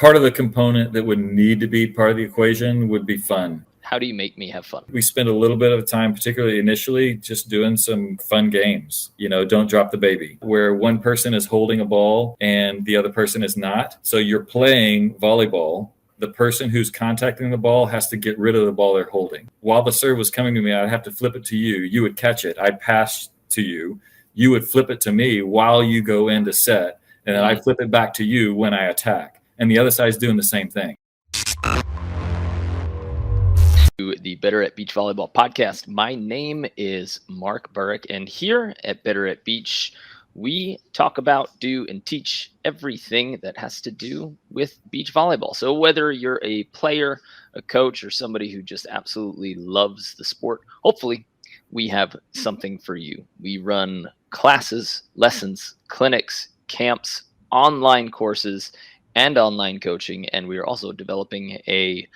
part of the component that would need to be part of the equation would be fun. How do you make me have fun? We spend a little bit of time, particularly initially, just doing some fun games. Don't drop the baby, where one person is holding a ball and the other person is not. So you're playing volleyball. The person who's contacting the ball has to get rid of the ball they're holding. While the serve was coming to me, I'd have to flip it to you. You would catch it. I'd pass to you. You would flip it to me while you go into set. And then I'd flip it back to you when I attack. And the other side's doing the same thing. The Better at Beach Volleyball podcast. My name is Mark Burik, and here at Better at Beach, we talk about, do, and teach everything that has to do with beach volleyball. So whether you're a player, a coach, or somebody who just absolutely loves the sport, hopefully we have something for you. We run classes, lessons, clinics, camps, online courses, and online coaching, and we are also developing a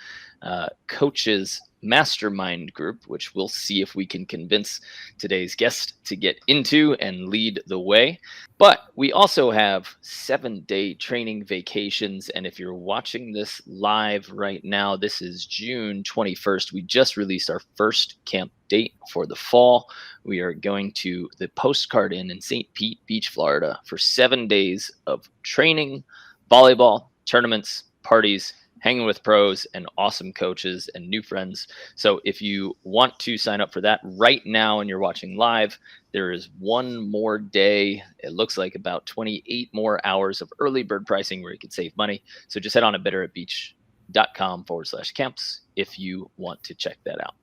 coaches mastermind group, which we'll see if we can convince today's guest to get into and lead the way. But we also have 7-day training vacations. And if you're watching this live right now, this is June 21st. We just released our first camp date for the fall. We are going to the Postcard Inn in St. Pete Beach, Florida for 7 days of training, volleyball, tournaments, parties, hanging with pros and awesome coaches and new friends. So if you want to sign up for that right now and you're watching live, there is one more day. It looks like about 28 more hours of early bird pricing where you can save money. So just head on to betteratbeach.com/camps if you want to check that out.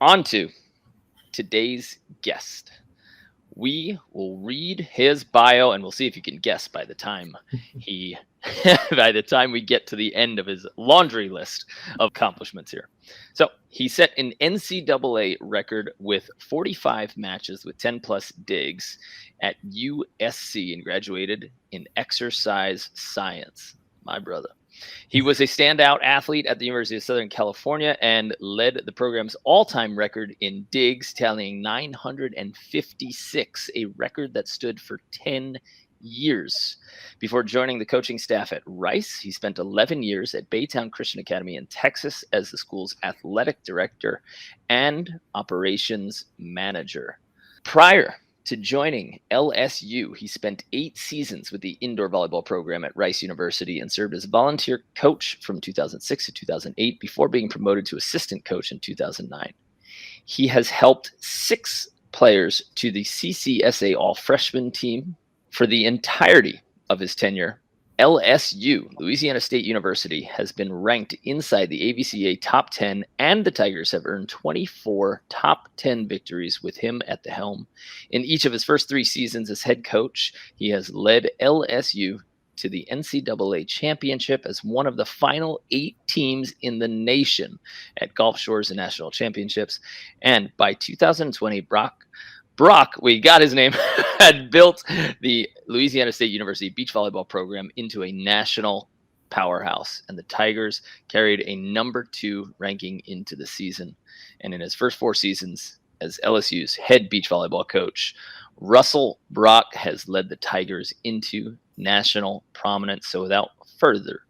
On to today's guest. We will read his bio and we'll see if you can guess by the time we get to the end of his laundry list of accomplishments here. So he set an NCAA record with 45 matches with 10 plus digs at USC and graduated in exercise science. My brother. He was a standout athlete at the University of Southern California and led the program's all-time record in digs, tallying 956, a record that stood for 10 years. Before joining the coaching staff at Rice, he spent 11 years at Baytown Christian Academy in Texas as the school's athletic director and operations manager. Prior to joining LSU, he spent 8 seasons with the indoor volleyball program at Rice University and served as volunteer coach from 2006 to 2008 before being promoted to assistant coach in 2009. He has helped 6 players to the CCSA All-Freshman team. For the entirety of his tenure, LSU, Louisiana State University, has been ranked inside the AVCA top 10, and the Tigers have earned 24 top 10 victories with him at the helm. In each of his first 3 seasons as head coach, he has led LSU to the NCAA championship as one of the final 8 teams in the nation at Gulf Shores and National Championships. And by 2020, Brock, we got his name, had built the Louisiana State University beach volleyball program into a national powerhouse, and the Tigers carried a number 2 ranking into the season. And in his first 4 seasons as LSU's head beach volleyball coach, Russell Brock has led the Tigers into national prominence. So without further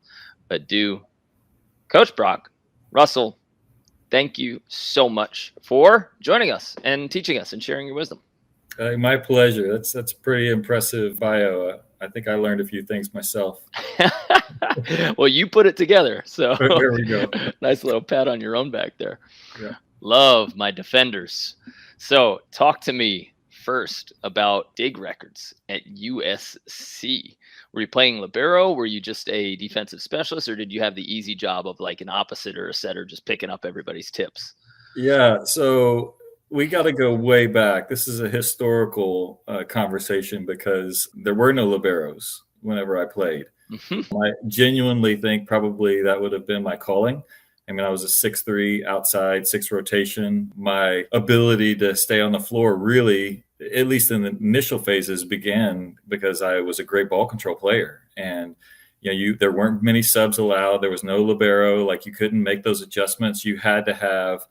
ado, Coach Brock, Russell, thank you so much for joining us and teaching us and sharing your wisdom. My pleasure. That's pretty impressive bio. I think I learned a few things myself. Well, you put it together. So there we go. Nice little pat on your own back there. Yeah. Love my defenders. So talk to me first about dig records at USC. Were you playing libero? Were you just a defensive specialist, or did you have the easy job of like an opposite or a setter just picking up everybody's tips? Yeah, so we got to go way back. This is a historical conversation because there were no liberos whenever I played. Mm-hmm. I genuinely think probably that would have been my calling. I mean, I was a 6'3", outside, 6 rotation. My ability to stay on the floor really, at least in the initial phases, began because I was a great ball control player. And there weren't many subs allowed. There was no libero. Like, you couldn't make those adjustments. You had to have,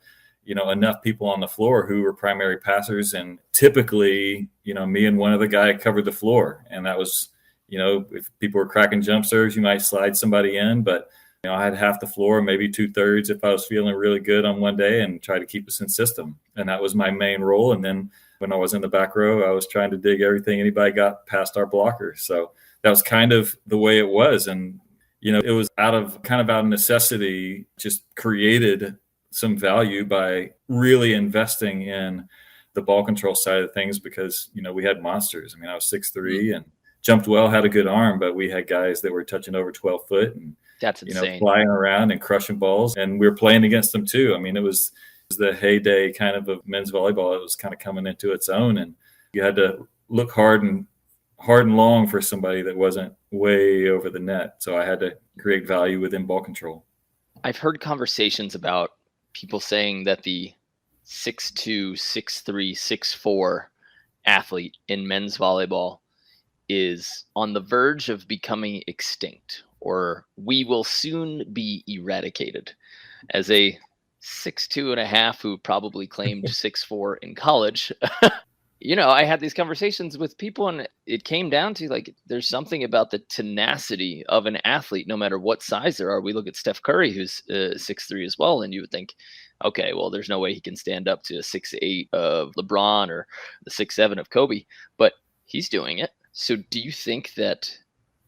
enough people on the floor who were primary passers. And typically, me and one other guy covered the floor. And that was, if people were cracking jump serves, you might slide somebody in, but I had half the floor, maybe 2/3 if I was feeling really good on one day, and try to keep us in system. And that was my main role. And then when I was in the back row, I was trying to dig everything anybody got past our blockers. So that was kind of the way it was. And, it was out of necessity, just created some value by really investing in the ball control side of things, because, we had monsters. I mean, I was 6'3" and jumped well, had a good arm, but we had guys that were touching over 12 foot and, that's insane, flying around and crushing balls. And we were playing against them too. I mean, it was the heyday of men's volleyball. It was kind of coming into its own, and you had to look hard and long for somebody that wasn't way over the net. So I had to create value within ball control. I've heard conversations about people saying that the 6'2", 6'3", 6'4" athlete in men's volleyball is on the verge of becoming extinct, or we will soon be eradicated. As a 6'2.5" who probably claimed 6'4" in college, I had these conversations with people, and it came down to there's something about the tenacity of an athlete, no matter what size they are. We look at Steph Curry, who's 6'3" as well, and you would think, okay, well, there's no way he can stand up to a 6'8" of LeBron or the 6'7" of Kobe, but he's doing it. So do you think that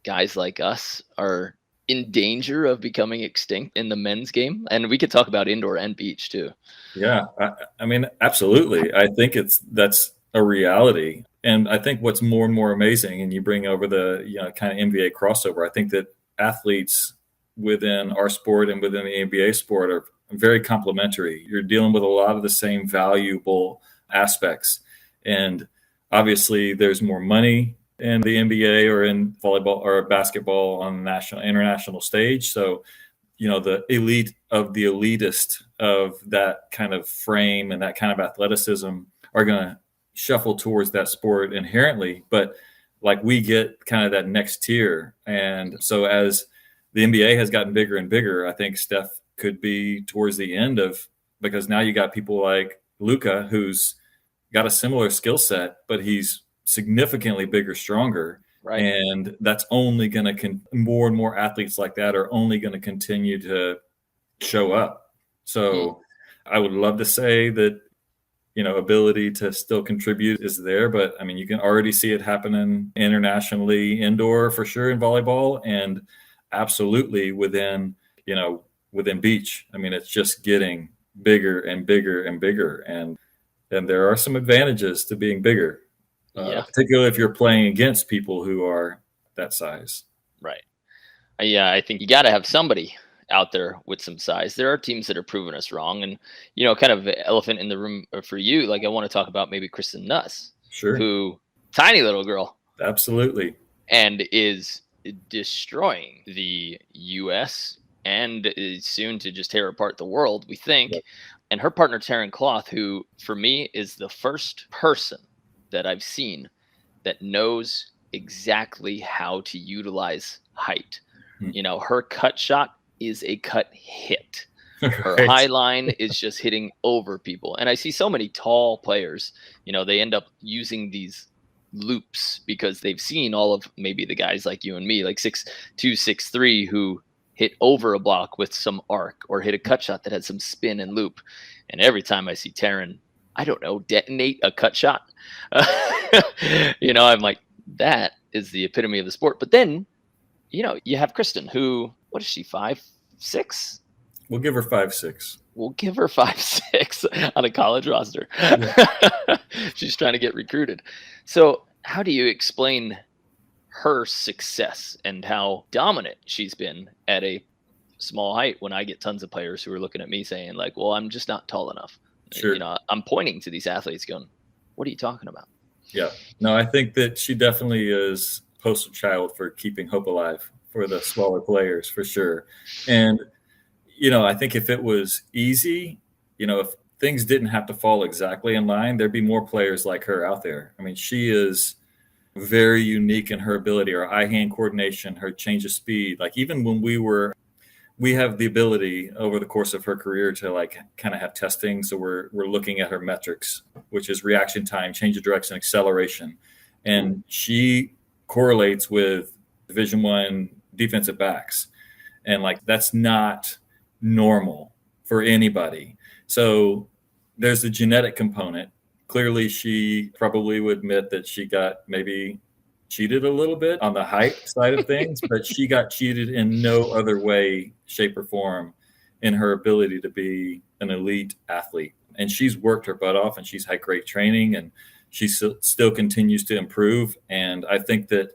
guys like us are in danger of becoming extinct in the men's game? And we could talk about indoor and beach too. Yeah, I mean, absolutely. I think that's a reality. And I think what's more and more amazing, and you bring over the kind of NBA crossover, I think that athletes within our sport and within the NBA sport are very complementary. You're dealing with a lot of the same valuable aspects. And obviously there's more money in the NBA or in volleyball or basketball on the international stage. So, the elite of the elitist of that kind of frame and that kind of athleticism are going to shuffle towards that sport inherently. But we get kind of that next tier. And so as the NBA has gotten bigger and bigger, I think Steph could be towards the end because now you got people like Luka, who's got a similar skill set, but he's significantly bigger, stronger. Right. And that's only going to more and more athletes like that are only going to continue to show up. So I would love to say that, ability to still contribute is there, but I mean, you can already see it happening internationally, indoor for sure in volleyball, and absolutely within beach. I mean, it's just getting bigger and bigger and bigger. And there are some advantages to being bigger. Particularly if you're playing against people who are that size. Right. Yeah, I think you got to have somebody out there with some size. There are teams that are proving us wrong, and kind of elephant in the room for you. I want to talk about maybe Kristen Nuss, sure, who tiny little girl, absolutely, and is destroying the U.S. and is soon to just tear apart the world, we think. Yep. And her partner Taryn Cloth, who for me is the first person that I've seen that knows exactly how to utilize height. Her cut shot is a cut hit. Her right. High line is just hitting over people. And I see so many tall players, they end up using these loops because they've seen all of maybe the guys like you and me, like 6'2", 6'3", who hit over a block with some arc or hit a cut shot that had some spin and loop. And every time I see Taryn, I don't know, detonate a cut shot, I'm like, that is the epitome of the sport. But then, you have Kristen, who, what is she, 5'6"? We'll give her 5'6". We'll give her 5'6" on a college roster. Yeah. She's trying to get recruited. So how do you explain her success and how dominant she's been at a small height when I get tons of players who are looking at me saying well, I'm just not tall enough. Sure. I'm pointing to these athletes going, what are you talking about? Yeah. No, I think that she definitely is poster child for keeping hope alive for the smaller players, for sure. And, I think if it was easy, if things didn't have to fall exactly in line, there'd be more players like her out there. I mean, she is very unique in her ability, her eye-hand coordination, her change of speed. Even when we have the ability over the course of her career to kind of have testing. So we're looking at her metrics, which is reaction time, change of direction, acceleration. And she correlates with Division I defensive backs. And like, that's not normal for anybody. So there's the genetic component. Clearly, she probably would admit that she got maybe cheated a little bit on the height side of things, but she got cheated in no other way, shape, or form in her ability to be an elite athlete. And she's worked her butt off, and she's had great training, and she still continues to improve. And I think that,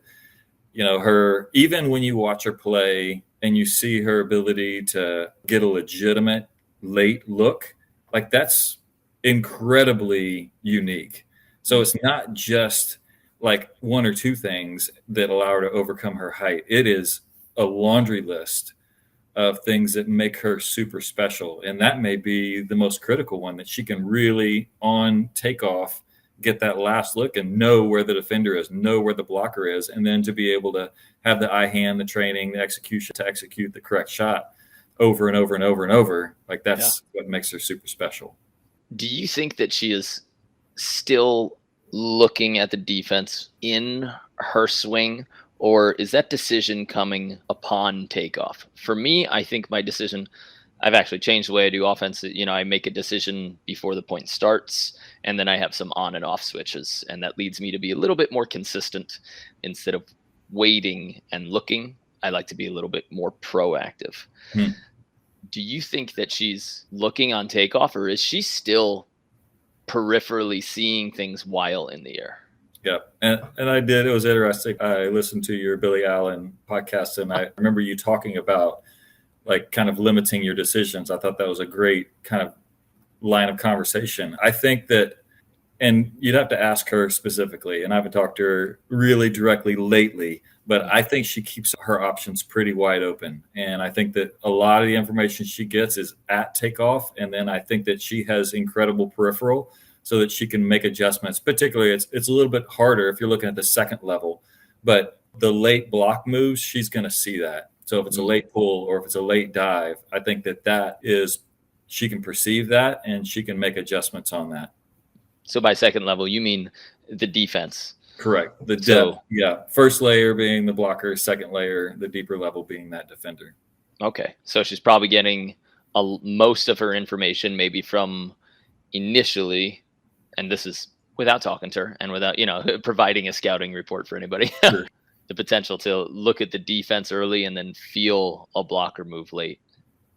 her, even when you watch her play and you see her ability to get a legitimate late look, like, that's incredibly unique. So it's not just like one or two things that allow her to overcome her height. It is a laundry list of things that make her super special. And that may be the most critical one, that she can really on takeoff get that last look and know where the defender is, know where the blocker is, and then to be able to have the eye hand, the training, the execution to execute the correct shot over and over and over and over. Like, that's what makes her super special. Do you think that she is still looking at the defense in her swing, or is that decision coming upon takeoff? For me, I think my decision, I've actually changed the way I do offense. I make a decision before the point starts, and then I have some on and off switches. And that leads me to be a little bit more consistent. Instead of waiting and looking, I like to be a little bit more proactive. Do you think that she's looking on takeoff, or is she still peripherally seeing things while in the air? Yeah. And I did. It was interesting. I listened to your Billy Allen podcast, and I remember you talking about like kind of limiting your decisions. I thought that was a great kind of line of conversation. I think that, and you'd have to ask her specifically, and I haven't talked to her really directly lately, but I think she keeps her options pretty wide open. And I think that a lot of the information she gets is at takeoff. And then I think that she has incredible peripheral so that she can make adjustments. Particularly, it's a little bit harder if you're looking at the second level, but the late block moves, she's going to see that. So if it's a late pull or if it's a late dive, I think that is, she can perceive that and she can make adjustments on that. So by second level, you mean the defense? Correct. The depth. Yeah. First layer being the blocker, second layer, the deeper level being that defender. Okay. So she's probably getting most of her information maybe from initially, and this is without talking to her and without, providing a scouting report for anybody. Sure. The potential to look at the defense early and then feel a blocker move late.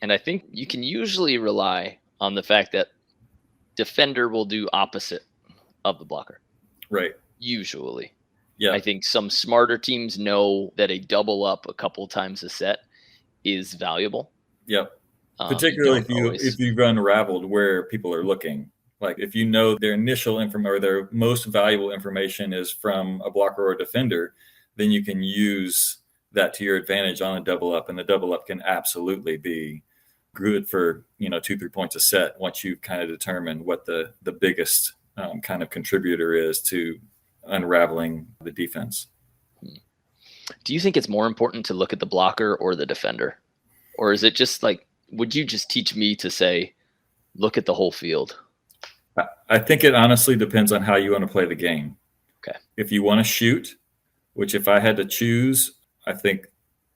And I think you can usually rely on the fact that defender will do opposite of the blocker. Right. Usually. Yeah. I think some smarter teams know that a double up a couple times a set is valuable. Yep. Particularly if you've unraveled where people are looking. Like if you know their initial information or their most valuable information is from a blocker or a defender, then you can use that to your advantage on a double up. And the double up can absolutely be good for, 2-3 points a set once you kind of determine what the biggest kind of contributor is to unraveling the defense. Do you think it's more important to look at the blocker or the defender? Or is it just like, would you just teach me to say, look at the whole field? I think it honestly depends on how you want to play the game. Okay. If you want to shoot, which if I had to choose, I think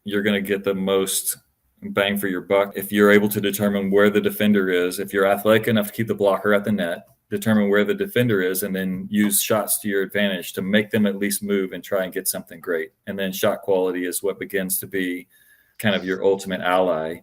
you're going to get the most bang for your buck if you're able to determine where the defender is. If you're athletic enough to keep the blocker at the net, determine where the defender is, and then use shots to your advantage to make them at least move and try and get something great. And then shot quality is what begins to be kind of your ultimate ally.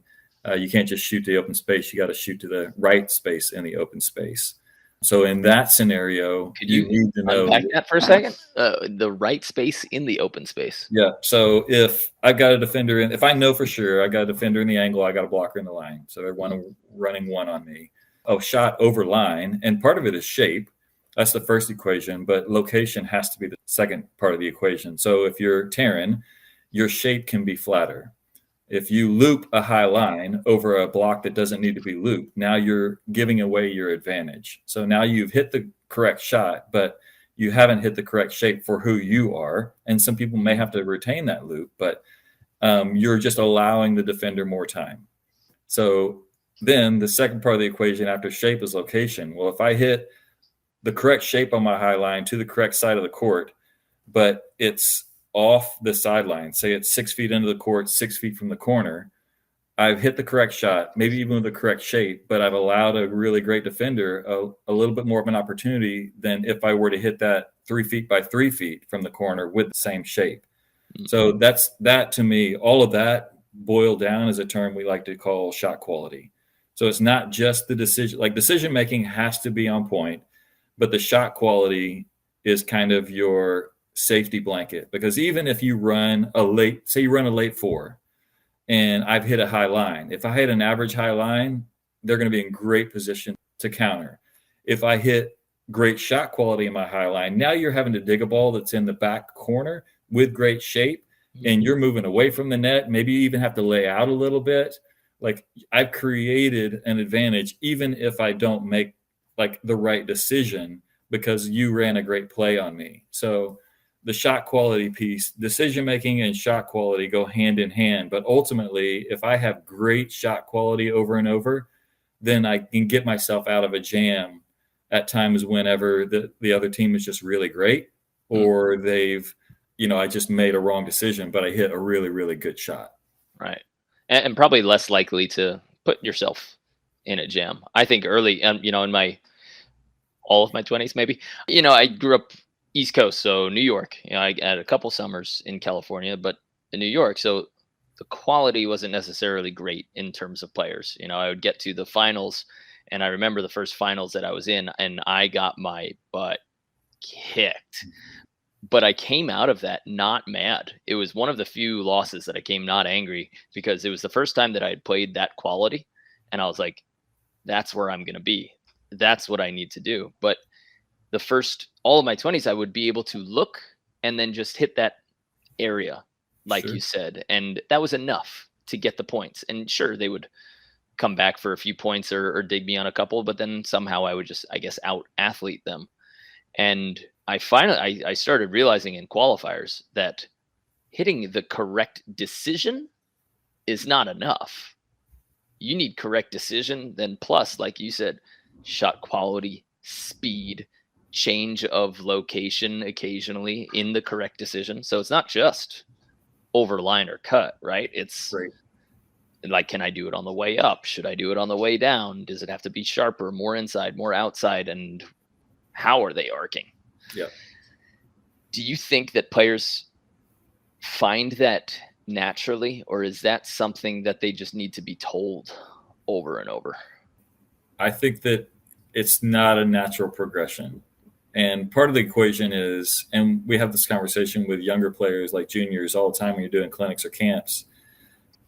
You can't just shoot to the open space. You got to shoot to the right space in the open space. So in that scenario, you need to know that for a second. The right space in the open space. Yeah. So if I've got a defender if I know for sure I got a defender in the angle, I got a blocker in the line. So they're running one on me. Shot over line, and part of it is shape. That's the first equation, but location has to be the second part of the equation. So if you're Taryn, your shape can be flatter. If you loop a high line over a block that doesn't need to be looped, now you're giving away your advantage. So now you've hit the correct shot, but you haven't hit the correct shape for who you are. And some people may have to retain that loop, but you're just allowing the defender more time. So then the second part of the equation after shape is location. Well, if I hit the correct shape on my high line to the correct side of the court, but it's off the sideline, say it's 6 feet into the court, 6 feet from the corner, I've hit the correct shot, maybe even with the correct shape, but I've allowed a really great defender a little bit more of an opportunity than if I were to hit that 3 feet by 3 feet from the corner with the same shape. So that to me, all of that boiled down is a term we like to call shot quality. So it's not just the decision, like decision making has to be on point, but the shot quality is kind of your safety blanket. Because even if you run a late 4 and I've hit a high line, if I hit an average high line, they're going to be in great position to counter. If I hit great shot quality in my high line, now you're having to dig a ball that's in the back corner with great shape, and you're moving away from the net, maybe you even have to lay out a little bit. Like, I've created an advantage, even if I don't make like the right decision, because you ran a great play on me. So the shot quality piece, decision making and shot quality go hand in hand. But ultimately, if I have great shot quality over and over, then I can get myself out of a jam at times whenever the other team is just really great, or they've, I just made a wrong decision, but I hit a really, really good shot. Right. And probably less likely to put yourself in a jam. I think early, in all of my 20s, maybe, I grew up East Coast, so New York. I had a couple summers in California, but in New York, so the quality wasn't necessarily great in terms of players. I would get to the finals, and I remember the first finals that I was in, and I got my butt kicked. But I came out of that not mad. It was one of the few losses that I came not angry, because it was the first time that I had played that quality. And I was like, that's where I'm going to be. That's what I need to do. But the first, all of my 20s, I would be able to look and then just hit that area, like you said. And that was enough to get the points. And sure, they would come back for a few points or dig me on a couple, but then somehow I would just, I guess, out athlete them. And I started realizing in qualifiers that hitting the correct decision is not enough. You need correct decision, then plus, like you said, shot quality, speed, change of location occasionally in the correct decision. So it's not just over line or cut, right? It's like, can I do it on the way up? Should I do it on the way down? Does it have to be sharper, more inside, more outside? And how are they arcing? Yeah. Do you think that players find that naturally, or is that something that they just need to be told over and over? I think that it's not a natural progression. And part of the equation is, and we have this conversation with younger players like juniors all the time when you're doing clinics or camps,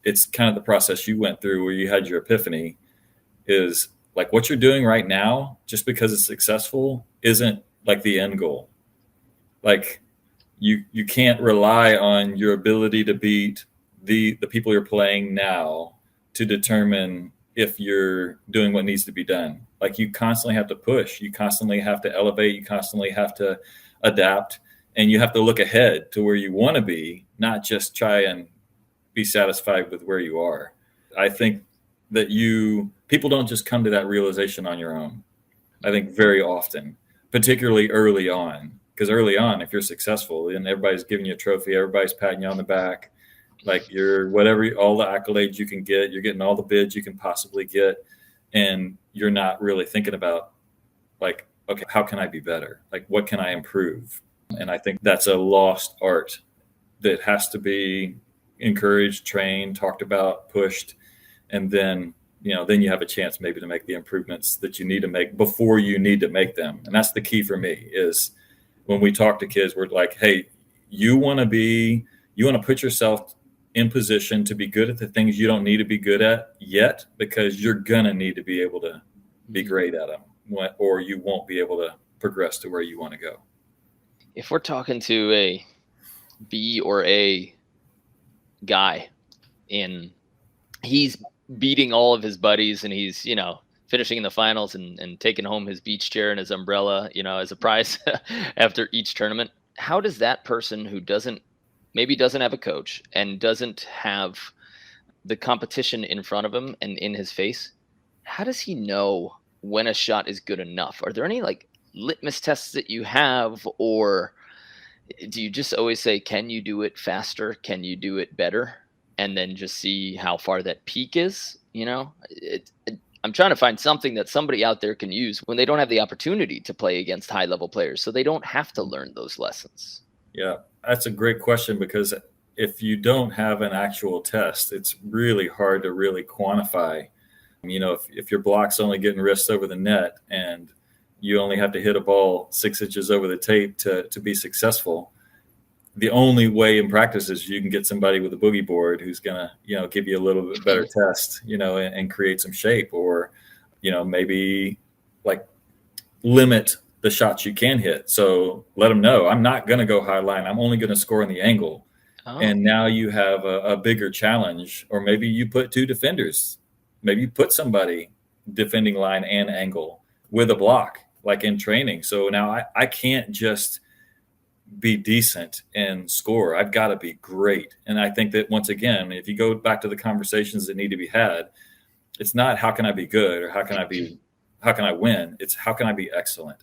it's kind of the process you went through where you had your epiphany, is like what you're doing right now, just because it's successful, isn't like the end goal. Like you can't rely on your ability to beat the people you're playing now to determine if you're doing what needs to be done. Like, you constantly have to push, you constantly have to elevate, you constantly have to adapt, and you have to look ahead to where you want to be, not just try and be satisfied with where you are. I think that people don't just come to that realization on your own. I think very often, particularly early on, because early on, if you're successful and everybody's giving you a trophy, everybody's patting you on the back, like you're all the accolades you can get, you're getting all the bids you can possibly get, and you're not really thinking about, like, okay, how can I be better? Like, what can I improve? And I think that's a lost art that has to be encouraged, trained, talked about, pushed, and then you have a chance maybe to make the improvements that you need to make before you need to make them. And that's the key for me, is when we talk to kids, we're like, hey, you want to put yourself in position to be good at the things you don't need to be good at yet, because you're going to need to be able to be great at them, or you won't be able to progress to where you want to go. If we're talking to a B or A guy and he's beating all of his buddies and he's, finishing in the finals and taking home his beach chair and his umbrella, as a prize after each tournament, how does that person who maybe doesn't have a coach and doesn't have the competition in front of him and in his face, how does he know when a shot is good enough? Are there any like litmus tests that you have, or Do you just always say, can you do it faster? Can you do it better? And then just see how far that peak is, I'm trying to find something that somebody out there can use when they don't have the opportunity to play against high level players, so they don't have to learn those lessons. Yeah, that's a great question, because if you don't have an actual test, it's really hard to really quantify. If your block's only getting wrist over the net and you only have to hit a ball 6 inches over the tape to be successful, the only way in practice is you can get somebody with a boogie board who's going to, give you a little bit better test, and create some shape, or, maybe like limit the shots you can hit. So let them know, I'm not going to go high line. I'm only going to score in the angle. Oh. And now you have a bigger challenge. Or maybe you put 2 defenders. Maybe you put somebody defending line and angle with a block, like in training. So now I can't just be decent and score. I've got to be great. And I think that, once again, if you go back to the conversations that need to be had, it's not how can I be good or how can I win? It's how can I be excellent?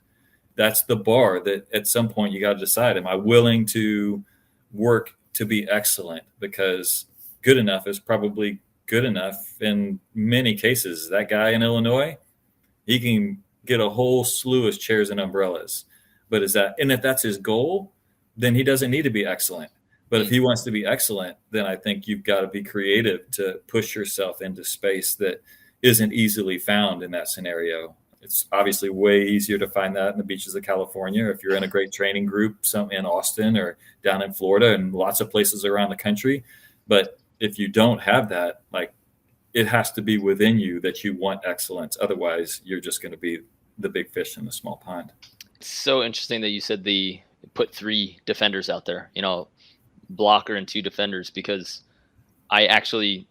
That's the bar that at some point you got to decide, am I willing to work to be excellent? Because good enough is probably good enough in many cases. That guy in Illinois, he can get a whole slew of chairs and umbrellas. But if that's his goal, then he doesn't need to be excellent. But if he wants to be excellent, then I think you've got to be creative to push yourself into space that isn't easily found in that scenario. It's obviously way easier to find that in the beaches of California, if you're in a great training group, some in Austin or down in Florida and lots of places around the country. But if you don't have that, like, it has to be within you that you want excellence. Otherwise, you're just going to be the big fish in the small pond. It's so interesting that you said put 3 defenders out there, blocker and 2 defenders, because I actually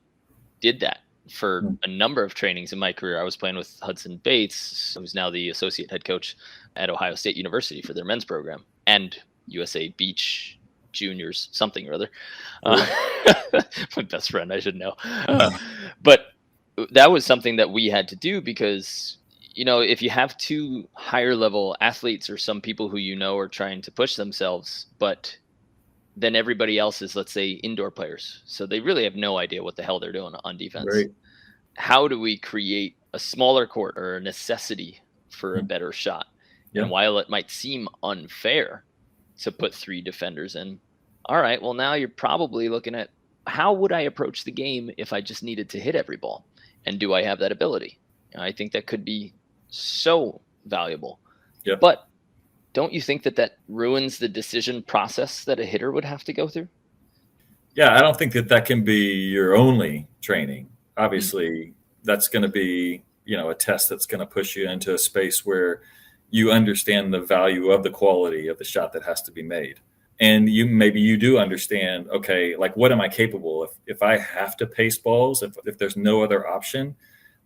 did that for a number of trainings in my career. I was playing with Hudson Bates, who's now the associate head coach at Ohio State University for their men's program, and USA Beach Juniors, something or other. My best friend, I should know. But that was something that we had to do because, if you have 2 higher level athletes or some people who are trying to push themselves, but then everybody else is, let's say, indoor players, so they really have no idea what the hell they're doing on defense. Right. How do we create a smaller court or a necessity for a better shot? Yeah. And while it might seem unfair to put 3 defenders in, all right, well, now you're probably looking at, how would I approach the game if I just needed to hit every ball? And do I have that ability? I think that could be so valuable. Yep. But don't you think that ruins the decision process that a hitter would have to go through? Yeah, I don't think that can be your only training. Obviously, that's going to be, a test that's going to push you into a space where you understand the value of the quality of the shot that has to be made. And maybe you do understand, okay, like, what am I capable? If I have to pace balls, if there's no other option,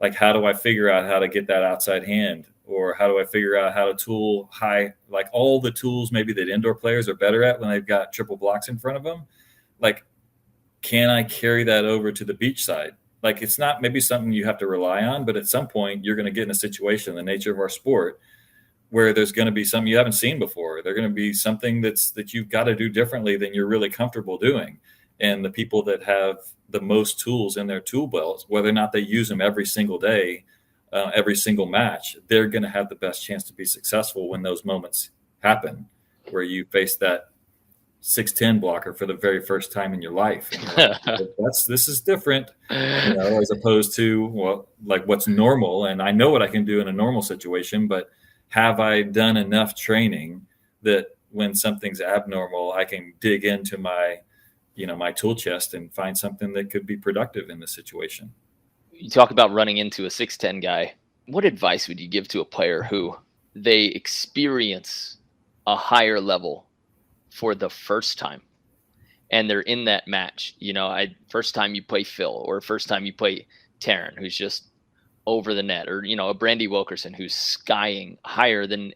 like, how do I figure out how to get that outside hand? Or how do I figure out how to tool high, like all the tools maybe that indoor players are better at when they've got triple blocks in front of them? Like, can I carry that over to the beach side? Like, it's not maybe something you have to rely on, but at some point you're going to get in a situation, the nature of our sport, where there's going to be something you haven't seen before. There's going to be something that you've got to do differently than you're really comfortable doing. And the people that have the most tools in their tool belts, whether or not they use them every single day, every single match, they're going to have the best chance to be successful when those moments happen, where you face that 6'10" blocker for the very first time in your life. And this is different, as opposed to, what's normal. And I know what I can do in a normal situation, but have I done enough training that when something's abnormal, I can dig into my tool chest and find something that could be productive in the situation? You talk about running into a 6'10" guy. What advice would you give to a player who they experience a higher level for the first time and they're in that match? First time you play Phil, or first time you play Taryn, who's just over the net, or, a Brandy Wilkerson who's skying higher than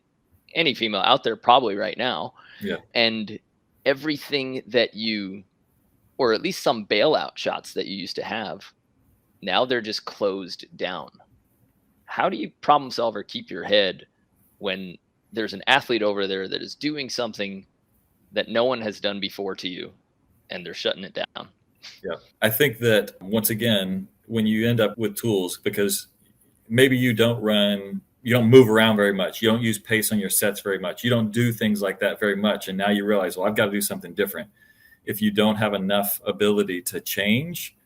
any female out there probably right now. Yeah. And everything that or at least some bailout shots that you used to have, now they're just closed down. How do you problem solve or keep your head when there's an athlete over there that is doing something that no one has done before to you, and they're shutting it down? Yeah. I think that once again, when you end up with tools, because maybe you don't move around very much. You don't use pace on your sets very much. You don't do things like that very much. And now you realize, well, I've got to do something different. If you don't have enough ability to change,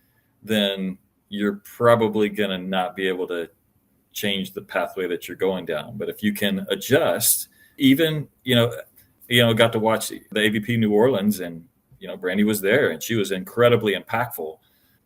then you're probably going to not be able to change the pathway that you're going down. But if you can adjust, even, got to watch the AVP New Orleans, and, Brandy was there and she was incredibly impactful.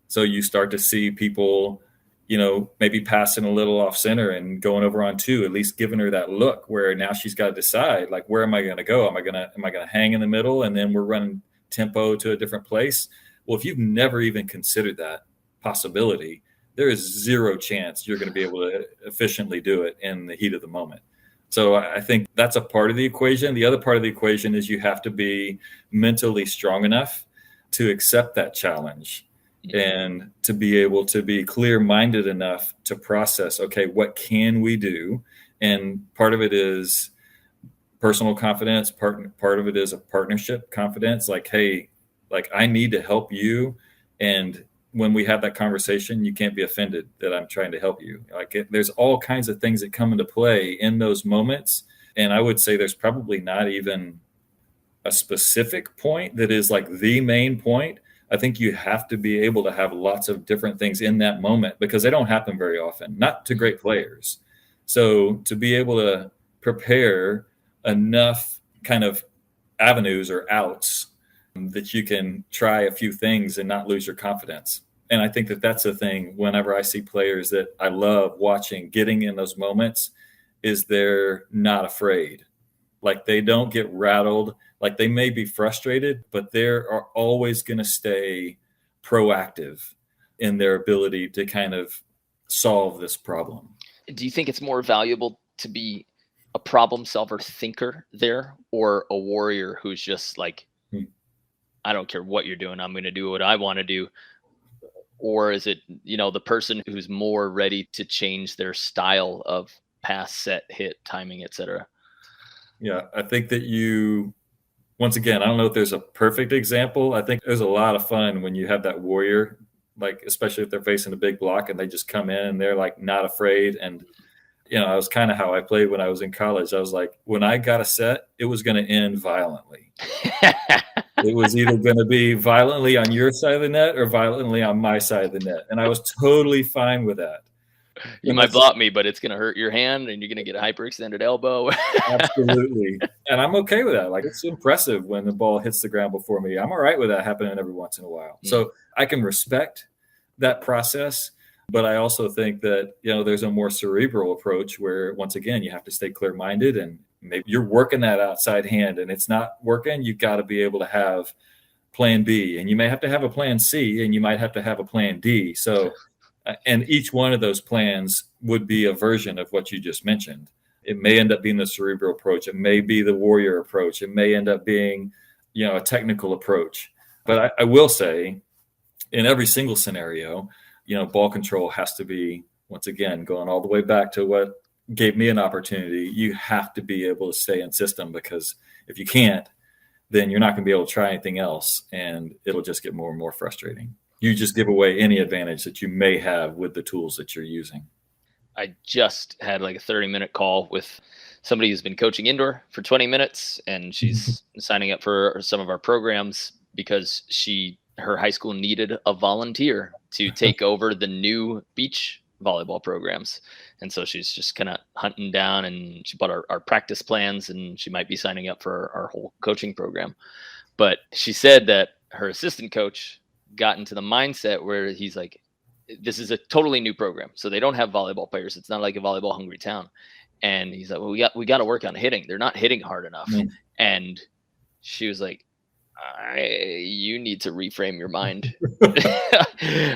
So you start to see people, maybe passing a little off center and going over on two, at least giving her that look where now she's got to decide, like, where am I going to go? Am I going to hang in the middle and then we're running tempo to a different place? Well, if you've never even considered that possibility, there is zero chance you're going to be able to efficiently do it in the heat of the moment. So I think that's a part of the equation. The other part of the equation is you have to be mentally strong enough to accept that challenge and to be able to be clear-minded enough to process, okay, what can we do? And part of it is personal confidence. Part of it is a partnership confidence. Like, hey, like, I need to help you. And when we have that conversation, you can't be offended that I'm trying to help you. There's all kinds of things that come into play in those moments. And I would say there's probably not even a specific point that is like the main point. I think you have to be able to have lots of different things in that moment because they don't happen very often, not to great players. So to be able to prepare enough kind of avenues or outs that you can try a few things and not lose your confidence. And I think that that's the thing whenever I see players that I love watching getting in those moments is they're not afraid. Like, they don't get rattled. Like, they may be frustrated, but they are always going to stay proactive in their ability to kind of solve this problem. Do you think it's more valuable to be a problem solver thinker there, or a warrior who's just like, I don't care what you're doing, I'm going to do what I want to do? Or is it, the person who's more ready to change their style of pass, set, hit, timing, etc.? Yeah, I think that once again, I don't know if there's a perfect example. I think there's a lot of fun when you have that warrior, like, especially if they're facing a big block and they just come in and they're like not afraid. And, I was kind of how I played when I was in college. I was like, when I got a set, it was going to end violently. It was either going to be violently on your side of the net or violently on my side of the net. And I was totally fine with that. You might block me, but it's going to hurt your hand and you're going to get a hyperextended elbow. Absolutely. And I'm okay with that. Like, it's impressive when the ball hits the ground before me. I'm all right with that happening every once in a while. So I can respect that process. But I also think that, there's a more cerebral approach where, once again, you have to stay clear-minded, and maybe you're working that outside hand and it's not working. You've got to be able to have plan B, and you may have to have a plan C, and you might have to have a plan D. So, and each one of those plans would be a version of what you just mentioned. It may end up being the cerebral approach. It may be the warrior approach. It may end up being, a technical approach. But I will say, in every single scenario, ball control has to be, once again, going all the way back to what gave me an opportunity. You have to be able to stay in system, because if you can't, then you're not going to be able to try anything else, and it'll just get more and more frustrating. You just give away any advantage that you may have with the tools that you're using. I just had like a 30-minute call with somebody who's been coaching indoor for 20 minutes, and she's signing up for some of our programs because her high school needed a volunteer to take over the new beach volleyball programs. And so she's just kind of hunting down, and she bought our practice plans, and she might be signing up for our whole coaching program. But she said that her assistant coach got into the mindset where he's like, this is a totally new program, so they don't have volleyball players. It's not like a volleyball hungry town. And he's like, well, we got to work on hitting. They're not hitting hard enough. And she was like, you need to reframe your mind.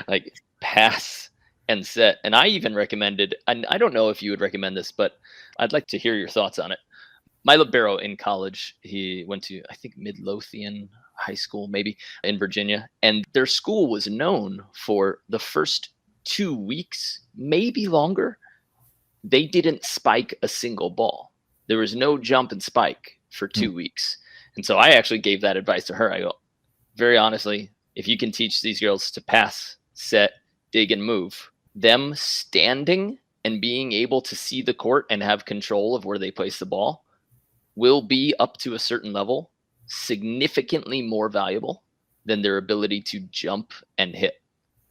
Like, pass and set. And I even recommended, and I don't know if you would recommend this, but I'd like to hear your thoughts on it. My libero in college, he went to, I think, Midlothian High School, maybe, in Virginia. And their school was known for the first 2 weeks, maybe longer, they didn't spike a single ball. There was no jump and spike for 2 weeks. And so I actually gave that advice to her. I go, very honestly, if you can teach these girls to pass, set, dig, and move, them standing and being able to see the court and have control of where they place the ball will be, up to a certain level, significantly more valuable than their ability to jump and hit.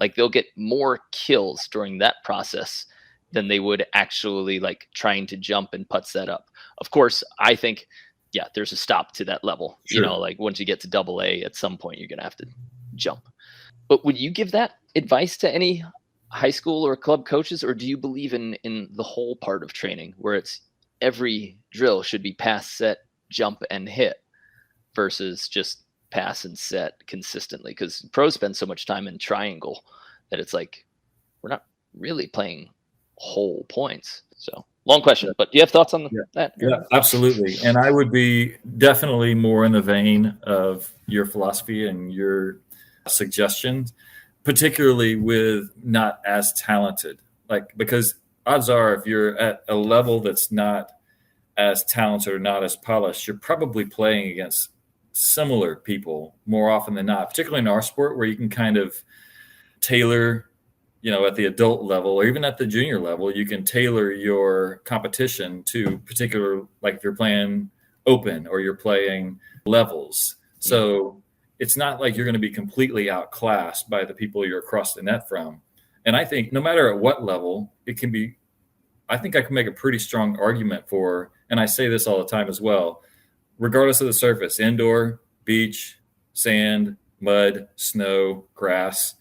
Like, they'll get more kills during that process than they would actually like trying to jump and putts that up. Of course, I think, yeah, there's a stop to that level. Sure. You know, like once you get to AA, at some point you're going to have to jump. But would you give that advice to any high school or club coaches, or do you believe in the whole part of training where it's every drill should be pass, set, jump, and hit versus just pass and set consistently? Because pros spend so much time in triangle that it's like we're not really playing whole points. So long question, but do you have thoughts on that? Yeah, absolutely. And I would be definitely more in the vein of your philosophy and your suggestions, particularly with not as talented, like, because odds are if you're at a level that's not as talented or not as polished, you're probably playing against similar people more often than not, particularly in our sport where you can kind of tailor, you know, at the adult level or even at the junior level, you can tailor your competition to particular, like if you're playing open or you're playing levels. So it's not like you're going to be completely outclassed by the people you're across the net from. And I think no matter at what level, it can be, I think I can make a pretty strong argument for, and I say this all the time as well, regardless of the surface, indoor, beach, sand, mud, snow, grass,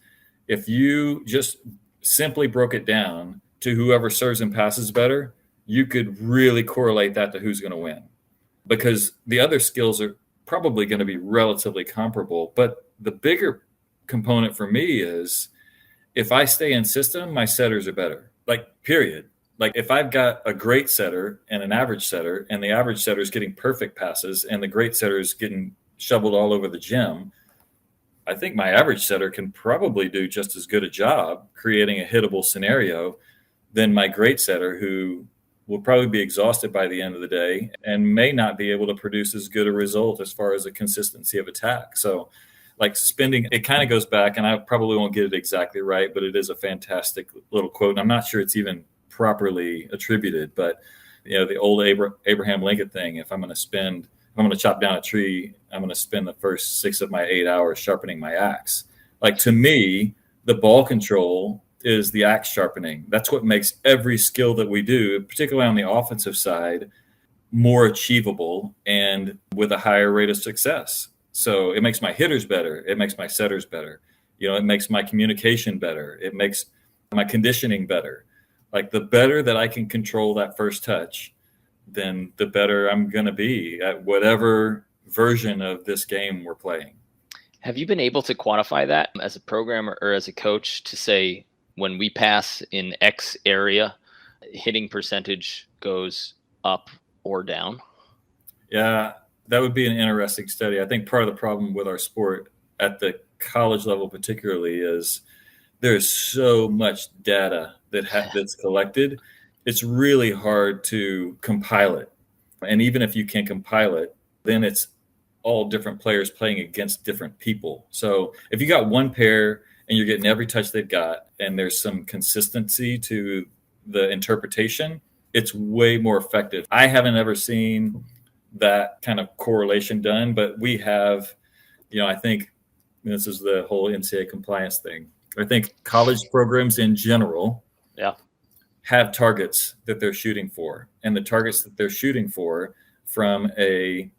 if you just simply broke it down to whoever serves and passes better, you could really correlate that to who's going to win, because the other skills are probably going to be relatively comparable. But the bigger component for me is if I stay in system, my setters are better, like period. Like if I've got a great setter and an average setter, and the average setter is getting perfect passes and the great setter is getting shoveled all over the gym, I think my average setter can probably do just as good a job creating a hittable scenario than my great setter, who will probably be exhausted by the end of the day and may not be able to produce as good a result as far as a consistency of attack. So like spending, it kind of goes back, and I probably won't get it exactly right, but it is a fantastic little quote. And I'm not sure it's even properly attributed, but you know, the old Abraham Lincoln thing, if I'm going to chop down a tree, I'm going to spend the first 6 of my 8 hours sharpening my axe. Like, to me, the ball control is the axe sharpening. That's what makes every skill that we do, particularly on the offensive side, more achievable and with a higher rate of success. So it makes my hitters better. It makes my setters better. You know, it makes my communication better. It makes my conditioning better. Like, the better that I can control that first touch, then the better I'm going to be at whatever version of this game we're playing. Have you been able to quantify that as a programmer or as a coach to say, when we pass in X area, hitting percentage goes up or down? Yeah, that would be an interesting study. I think part of the problem with our sport at the college level particularly is there's so much data that's collected. It's really hard to compile it. And even if you can compile it, then it's all different players playing against different people. So if you got one pair and you're getting every touch they've got, and there's some consistency to the interpretation, it's way more effective. I haven't ever seen that kind of correlation done, but we have, you know, I think this is the whole NCAA compliance thing. I think college programs in general have targets that they're shooting for, and the targets that they're shooting for from a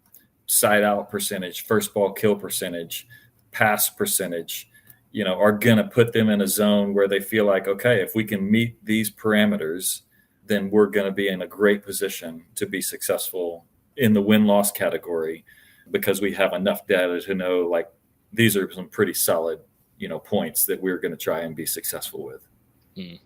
side out percentage, first ball kill percentage, pass percentage, you know, are going to put them in a zone where they feel like, okay, if we can meet these parameters, then we're going to be in a great position to be successful in the win-loss category, because we have enough data to know, like, these are some pretty solid, you know, points that we're going to try and be successful with. Yeah.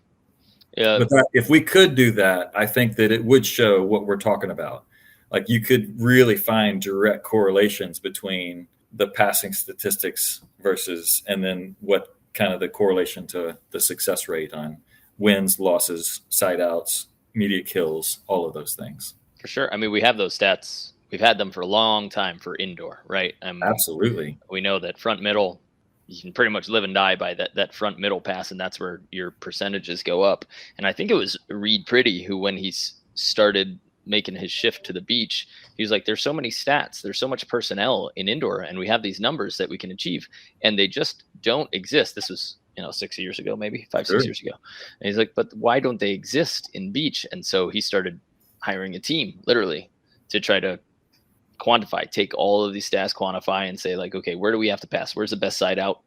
But if we could do that, I think that it would show what we're talking about. Like, you could really find direct correlations between the passing statistics versus, and then what kind of the correlation to the success rate on wins, losses, side outs, immediate kills, all of those things. For sure. I mean, we have those stats we've had them for a long time for indoor, right? Absolutely. We know that front middle, you can pretty much live and die by that front middle pass, and that's where your percentages go up. And I think it was Reed Pretty who, when he started making his shift to the beach, he was like, there's so many stats, there's so much personnel in indoor, and we have these numbers that we can achieve, and they just don't exist. This was 6 years ago, maybe 6 years ago. And he's like, but why don't they exist in beach? And so he started hiring a team literally to try to quantify, take all of these stats, quantify, and say like, okay, where do we have to pass? Where's the best side out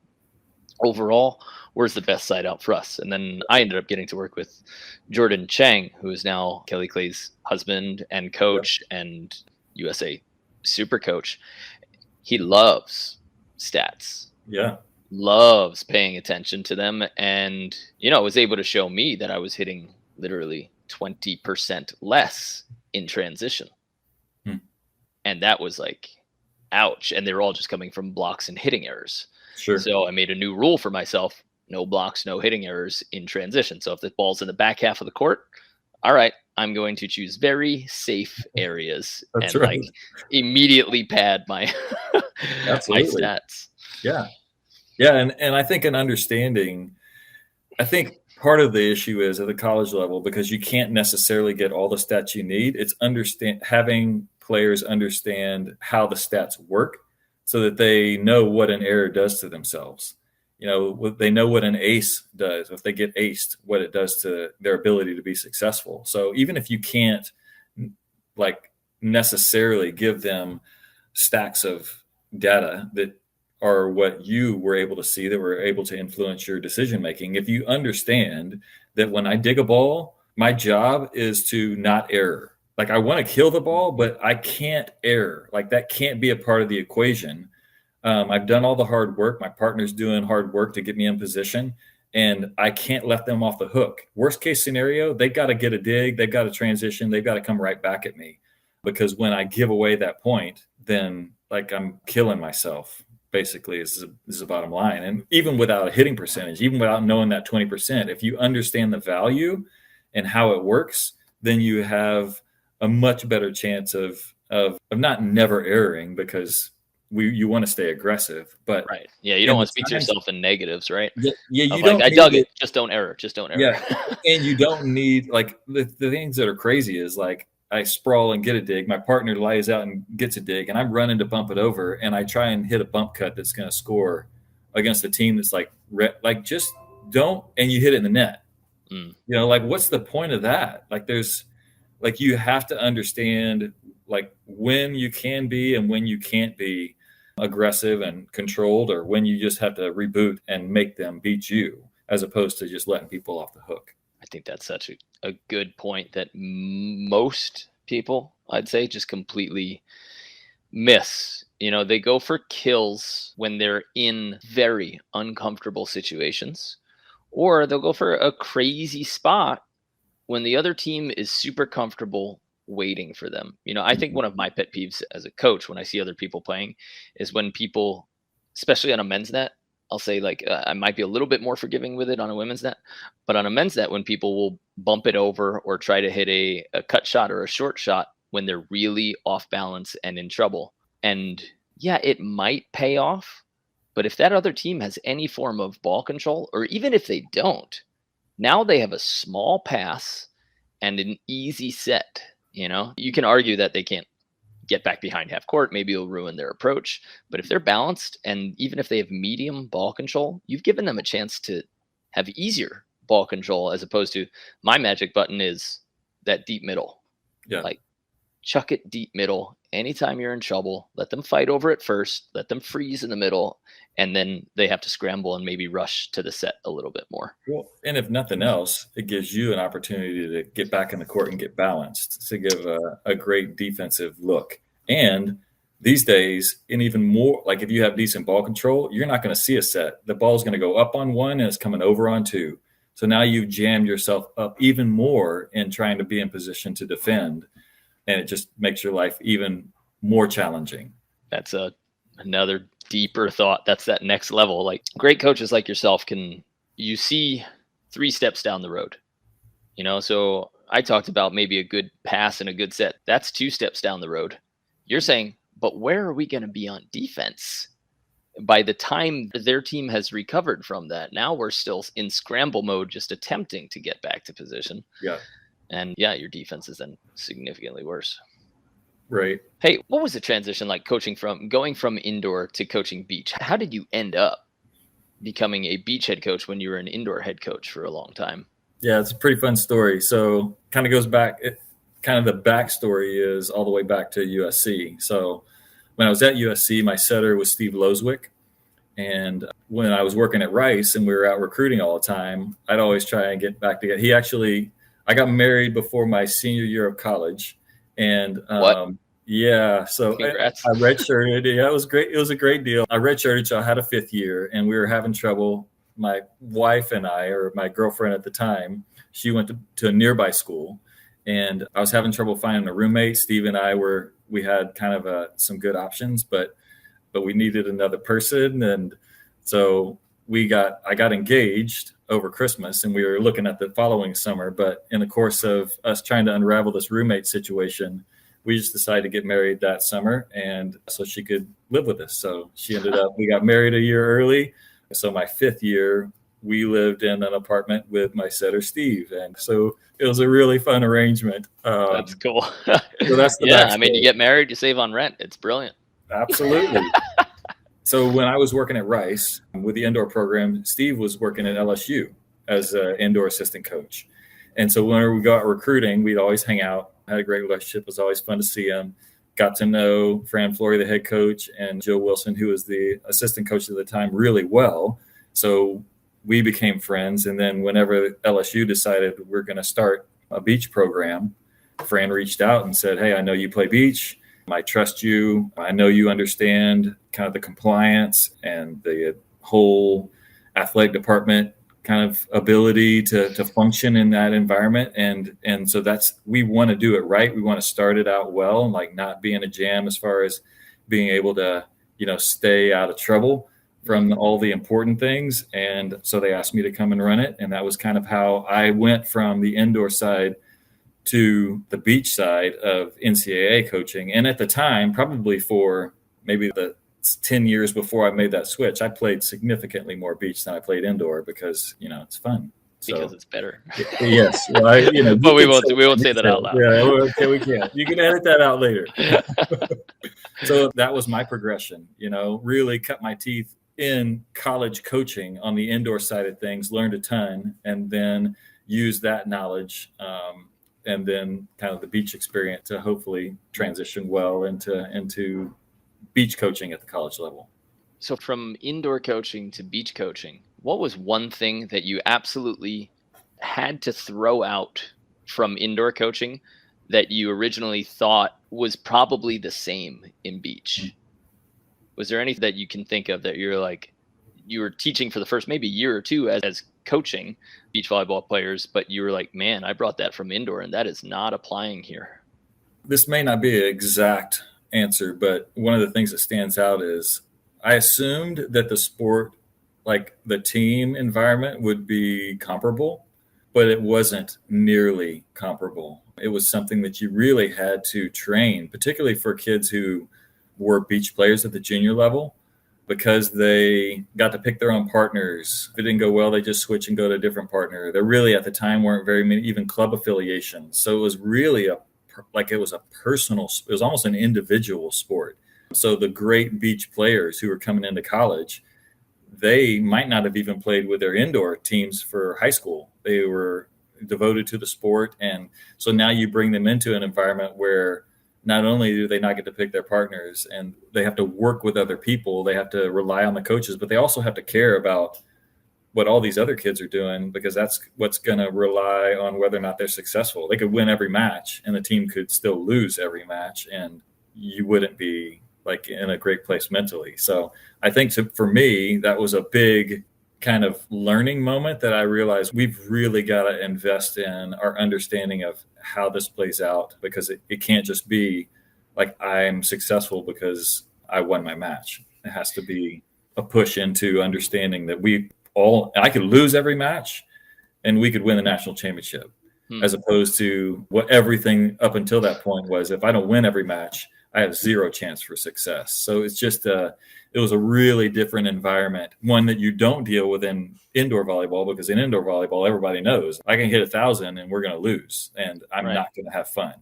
overall? Where's the best side out for us? And then I ended up getting to work with Jordan Chang, who is now Kelly Clay's husband and coach and USA super coach. He loves stats. Yeah. Loves paying attention to them, and was able to show me that I was hitting literally 20% less in transition. And that was like, ouch. And they were all just coming from blocks and hitting errors. Sure. So I made a new rule for myself: no blocks, no hitting errors in transition. So if the ball's in the back half of the court, all right, I'm going to choose very safe areas and like immediately pad my my stats. Yeah. Yeah. And I think an understanding, I think part of the issue is at the college level, because you can't necessarily get all the stats you need. It's having players understand how the stats work so that they know what an error does to themselves. They know what an ace does. If they get aced, what it does to their ability to be successful. So even if you can't like necessarily give them stacks of data that are what you were able to see, that were able to influence your decision making, if you understand that when I dig a ball, my job is to not error. Like, I want to kill the ball, but I can't error. Like, that can't be a part of the equation. I've done all the hard work. My partner's doing hard work to get me in position, and I can't let them off the hook. Worst case scenario, they've got to get a dig. They've got to transition. They've got to come right back at me, because when I give away that point, then like I'm killing myself, basically, is the bottom line. And even without a hitting percentage, even without knowing that 20%, if you understand the value and how it works, then you have a much better chance of not never erroring, because you want to stay aggressive, but right. Yeah. You don't want to speak to yourself in negatives, right? Yeah. You don't. I dug it. Just don't error. Just don't error. Yeah. And you don't need, like, the things that are crazy is like, I sprawl and get a dig. My partner lays out and gets a dig, and I'm running to bump it over, and I try and hit a bump cut that's going to score against a team that's like just don't, and you hit it in the net. Like, what's the point of that? Like, you have to understand like when you can be and when you can't be aggressive and controlled, or when you just have to reboot and make them beat you, as opposed to just letting people off the hook. I think that's such a good point that most people, I'd say, just completely miss. They go for kills when they're in very uncomfortable situations, or they'll go for a crazy spot when the other team is super comfortable waiting for them. I think one of my pet peeves as a coach when I see other people playing is when people, especially on a men's net, I'll say like I might be a little bit more forgiving with it on a women's net, but on a men's net, when people will bump it over or try to hit a cut shot or a short shot when they're really off balance and in trouble. And yeah, it might pay off, but if that other team has any form of ball control, or even if they don't, now they have a small pass and an easy set. You can argue that they can't get back behind half court. Maybe it'll ruin their approach. But if they're balanced, and even if they have medium ball control, you've given them a chance to have easier ball control, as opposed to my magic button is that deep middle. Yeah. Like, chuck it deep middle. Anytime you're in trouble, let them fight over it first, let them freeze in the middle, and then they have to scramble and maybe rush to the set a little bit more. Well, and if nothing else, it gives you an opportunity to get back in the court and get balanced, to give a great defensive look. And these days, and even more, like if you have decent ball control, you're not going to see a set. The ball's going to go up on one and it's coming over on two. So now you've jammed yourself up even more in trying to be in position to defend. And it just makes your life even more challenging. That's another deeper thought. That's that next level. Like, great coaches like yourself you see 3 steps down the road. So I talked about maybe a good pass and a good set. That's 2 steps down the road. You're saying, but where are we going to be on defense by the time their team has recovered from that? Now we're still in scramble mode, just attempting to get back to position. Yeah. And yeah, your defense is then significantly worse. Right. Hey, what was the transition like going from indoor to coaching beach? How did you end up becoming a beach head coach when you were an indoor head coach for a long time? Yeah, it's a pretty fun story. So kind of goes back, kind of the backstory is all the way back to USC. So when I was at USC, my setter was Steve Loswick. And when I was working at Rice and we were out recruiting all the time, I'd always try and get back together. I got married before my senior year of college. And yeah, so Congrats. I redshirted. Yeah, it was great. It was a great deal. I redshirted, so I had a 5th year, and we were having trouble. My wife and I, or my girlfriend at the time, she went to a nearby school, and I was having trouble finding a roommate. Steve and I we had kind of some good options, but we needed another person, and so I got engaged over Christmas, and we were looking at the following summer. But in the course of us trying to unravel this roommate situation, we just decided to get married that summer, and so she could live with us. So we got married a year early. So my 5th year, we lived in an apartment with my setter, Steve. And so it was a really fun arrangement. That's cool. So that's the yeah, I mean, you get married, you save on rent. It's brilliant. Absolutely. So when I was working at Rice with the indoor program, Steve was working at LSU as an indoor assistant coach. And so whenever we got recruiting, we'd always hang out, had a great relationship. It was always fun to see him. Got to know Fran Flory, the head coach, and Joe Wilson, who was the assistant coach at the time, really well. So we became friends. And then whenever LSU decided we're going to start a beach program, Fran reached out and said, hey, I know you play beach. I trust you. I know you understand kind of the compliance and the whole athletic department kind of ability to function in that environment. And so we want to do it right. We want to start it out well and like not be in a jam as far as being able to, stay out of trouble from all the important things. And so they asked me to come and run it. And that was kind of how I went from the indoor side to the beach side of NCAA coaching. And at the time, probably for maybe the 10 years before I made that switch, I played significantly more beach than I played indoor because, it's fun. Because it's better. Yes. Well, but we won't say that out loud. Yeah, okay, we can't. You can edit that out later. So that was my progression, really cut my teeth in college coaching on the indoor side of things, learned a ton, and then used that knowledge and then kind of the beach experience to hopefully transition well into beach coaching at the college level. So from indoor coaching to beach coaching, what was one thing that you absolutely had to throw out from indoor coaching that you originally thought was probably the same in beach? Was there anything that you can think of that you're like, you were teaching for the first maybe year or two as coaching beach volleyball players, but you were like, man, I brought that from indoor and that is not applying here? This may not be an exact answer, but one of the things that stands out is I assumed that the sport, like the team environment, would be comparable, but it wasn't nearly comparable. It was something that you really had to train, particularly for kids who were beach players at the junior level, because they got to pick their own partners. If it didn't go well, they just switch and go to a different partner. There really at the time weren't very many even club affiliations. So it was really it was almost an individual sport. So the great beach players who were coming into college, they might not have even played with their indoor teams for high school. They were devoted to the sport. And so now you bring them into an environment where not only do they not get to pick their partners and they have to work with other people, they have to rely on the coaches, but they also have to care about what all these other kids are doing, because that's what's going to rely on whether or not they're successful. They could win every match and the team could still lose every match, and you wouldn't be like in a great place mentally. So I think for me, that was a big kind of learning moment that I realized we've really got to invest in our understanding of how this plays out, because it can't just be like I'm successful because I won my match. It has to be a push into understanding that I could lose every match and we could win the national championship, as opposed to what everything up until that point was. If I don't win every match, I have zero chance for success. So it's just it was a really different environment, one that you don't deal with in indoor volleyball, because in indoor volleyball, everybody knows I can hit 1,000 and we're going to lose and I'm not going to have fun.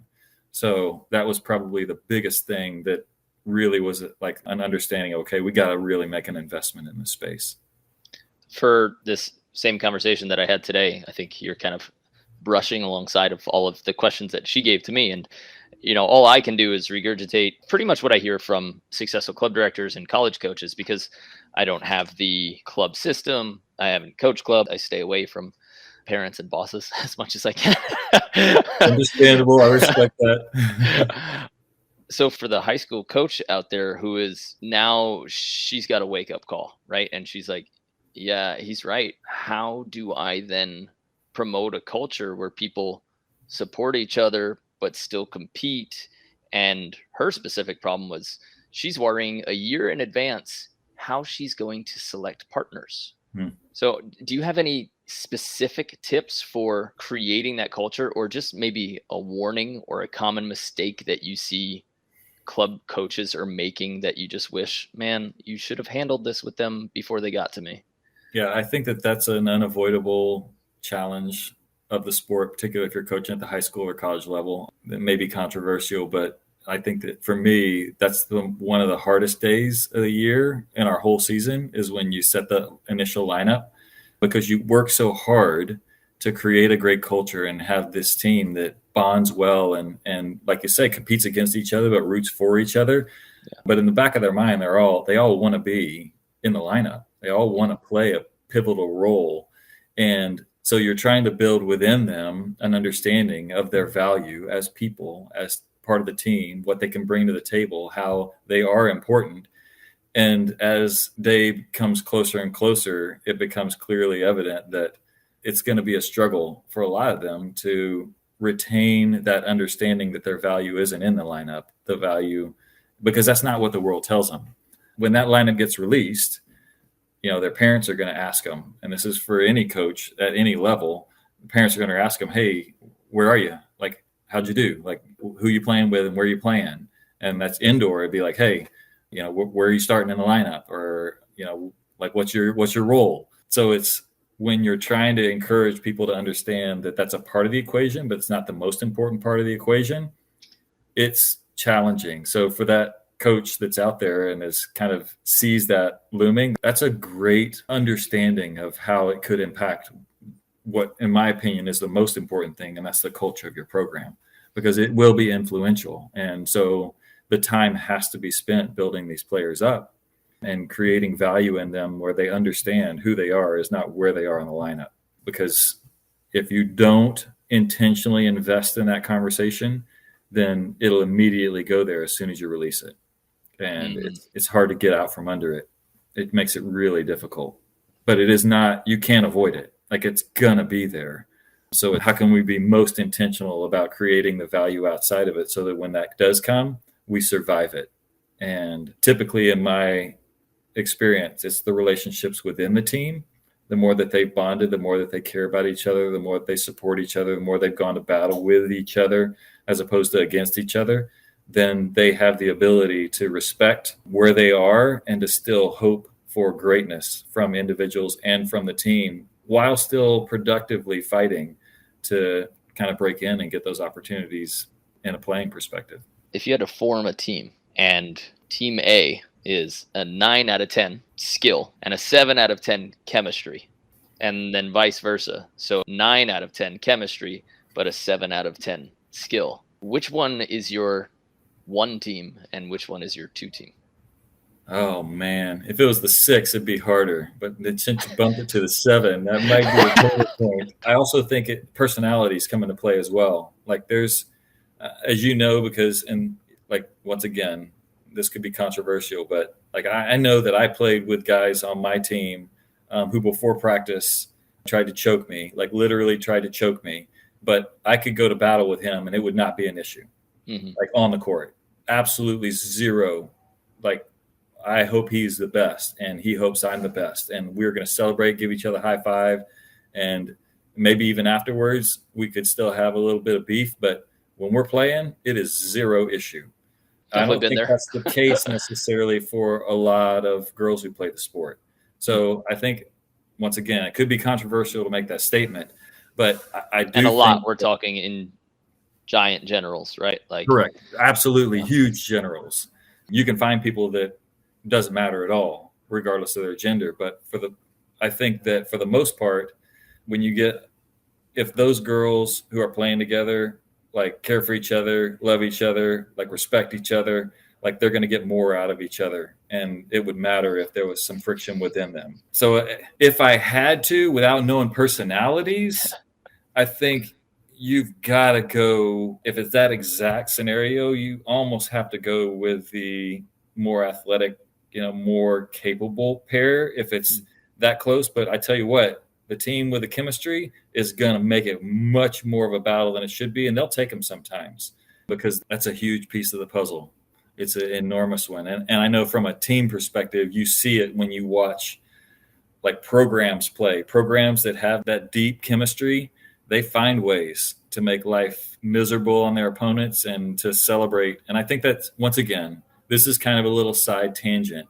So that was probably the biggest thing that really was like an understanding. Okay, we got to really make an investment in this space. For this same conversation that I had today, I think you're kind of brushing alongside of all of the questions that she gave to me. And, all I can do is regurgitate pretty much what I hear from successful club directors and college coaches, because I don't have the club system. I haven't coached club. I stay away from parents and bosses as much as I can. Understandable. I respect that. So for the high school coach out there who is now, she's got a wake up call, right? And she's like, yeah, he's right. How do I then promote a culture where people support each other but still compete? And her specific problem was she's worrying a year in advance how she's going to select partners. So do you have any specific tips for creating that culture, or just maybe a warning or a common mistake that you see club coaches are making that you just wish, man, you should have handled this with them before they got to me? Yeah, I think that that's an unavoidable challenge of the sport, particularly if you're coaching at the high school or college level. It may be controversial, but I think that for me, that's one of the hardest days of the year in our whole season is when you set the initial lineup, because you work so hard to create a great culture and have this team that bonds well and like you say, competes against each other, but roots for each other. Yeah. But in the back of their mind, they all want to be in the lineup. They all want to play a pivotal role. And so you're trying to build within them an understanding of their value as people, as part of the team, what they can bring to the table, how they are important. And as day comes closer and closer, it becomes clearly evident that it's going to be a struggle for a lot of them to retain that understanding that their value isn't in the lineup, the value, because that's not what the world tells them. When that lineup gets released, their parents are going to ask them, and this is for any coach at any level, the parents are going to ask them, hey, where are you? Like, how'd you do? Like, who you playing with and where you playing? And that's indoor. It'd be like, hey, where are you starting in the lineup? Or, like, what's your role? So it's when you're trying to encourage people to understand that that's a part of the equation, but it's not the most important part of the equation, it's challenging. So for that coach that's out there and is kind of sees that looming, that's a great understanding of how it could impact what, in my opinion, is the most important thing, and that's the culture of your program, because it will be influential. And so the time has to be spent building these players up and creating value in them where they understand who they are is not where they are in the lineup. Because if you don't intentionally invest in that conversation, then it'll immediately go there as soon as you release it. And it's hard to get out from under it. It makes it really difficult. But it is not, you can't avoid it. Like, it's going to be there. So how can we be most intentional about creating the value outside of it so that when that does come, we survive it? And typically in my experience, it's the relationships within the team. The more that they've bonded, the more that they care about each other, the more that they support each other, the more they've gone to battle with each other as opposed to against each other, then they have the ability to respect where they are and to still hope for greatness from individuals and from the team while still productively fighting to kind of break in and get those opportunities in a playing perspective. If you had to form a team and team A is a 9 out of 10 skill and a 7 out of 10 chemistry, and then vice versa. So 9 out of 10 chemistry, but a 7 out of 10 skill. Which one is your 1 team and which one is your 2 team? Oh man, if it was the 6, it'd be harder. But since you bumped it to the 7, that might be a total point. I also think personalities come into play as well. Like there's, as you know, because once again, this could be controversial, but like I know that I played with guys on my team who before practice tried to choke me, like literally tried to choke me. But I could go to battle with him and it would not be an issue. Like on the court, absolutely zero. Like, I hope he's the best and he hopes I'm the best. And we're going to celebrate, give each other a high five. And maybe even afterwards, we could still have a little bit of beef. But when we're playing, it is zero issue. I Definitely don't been think there. that's the case necessarily for a lot of girls who play the sport. So I think, once again, it could be controversial to make that statement, but I do And a lot, think we're talking in giant generals, right? Like, correct. Absolutely. yeah. Huge generals. You can find people that doesn't matter at all, regardless of their gender. But I think that for the most part, when you get, if those girls who are playing together, like care for each other, love each other, like respect each other, like they're going to get more out of each other. And it would matter if there was some friction within them. So if I had to, without knowing personalities, I think you've got to go, if it's that exact scenario, you almost have to go with the more athletic, more capable pair if it's that close. But I tell you what, the team with the chemistry is going to make it much more of a battle than it should be. And they'll take them sometimes because that's a huge piece of the puzzle. It's an enormous one. And I know from a team perspective, you see it when you watch like programs that have that deep chemistry. They find ways to make life miserable on their opponents and to celebrate. And I think that, once again, this is kind of a little side tangent,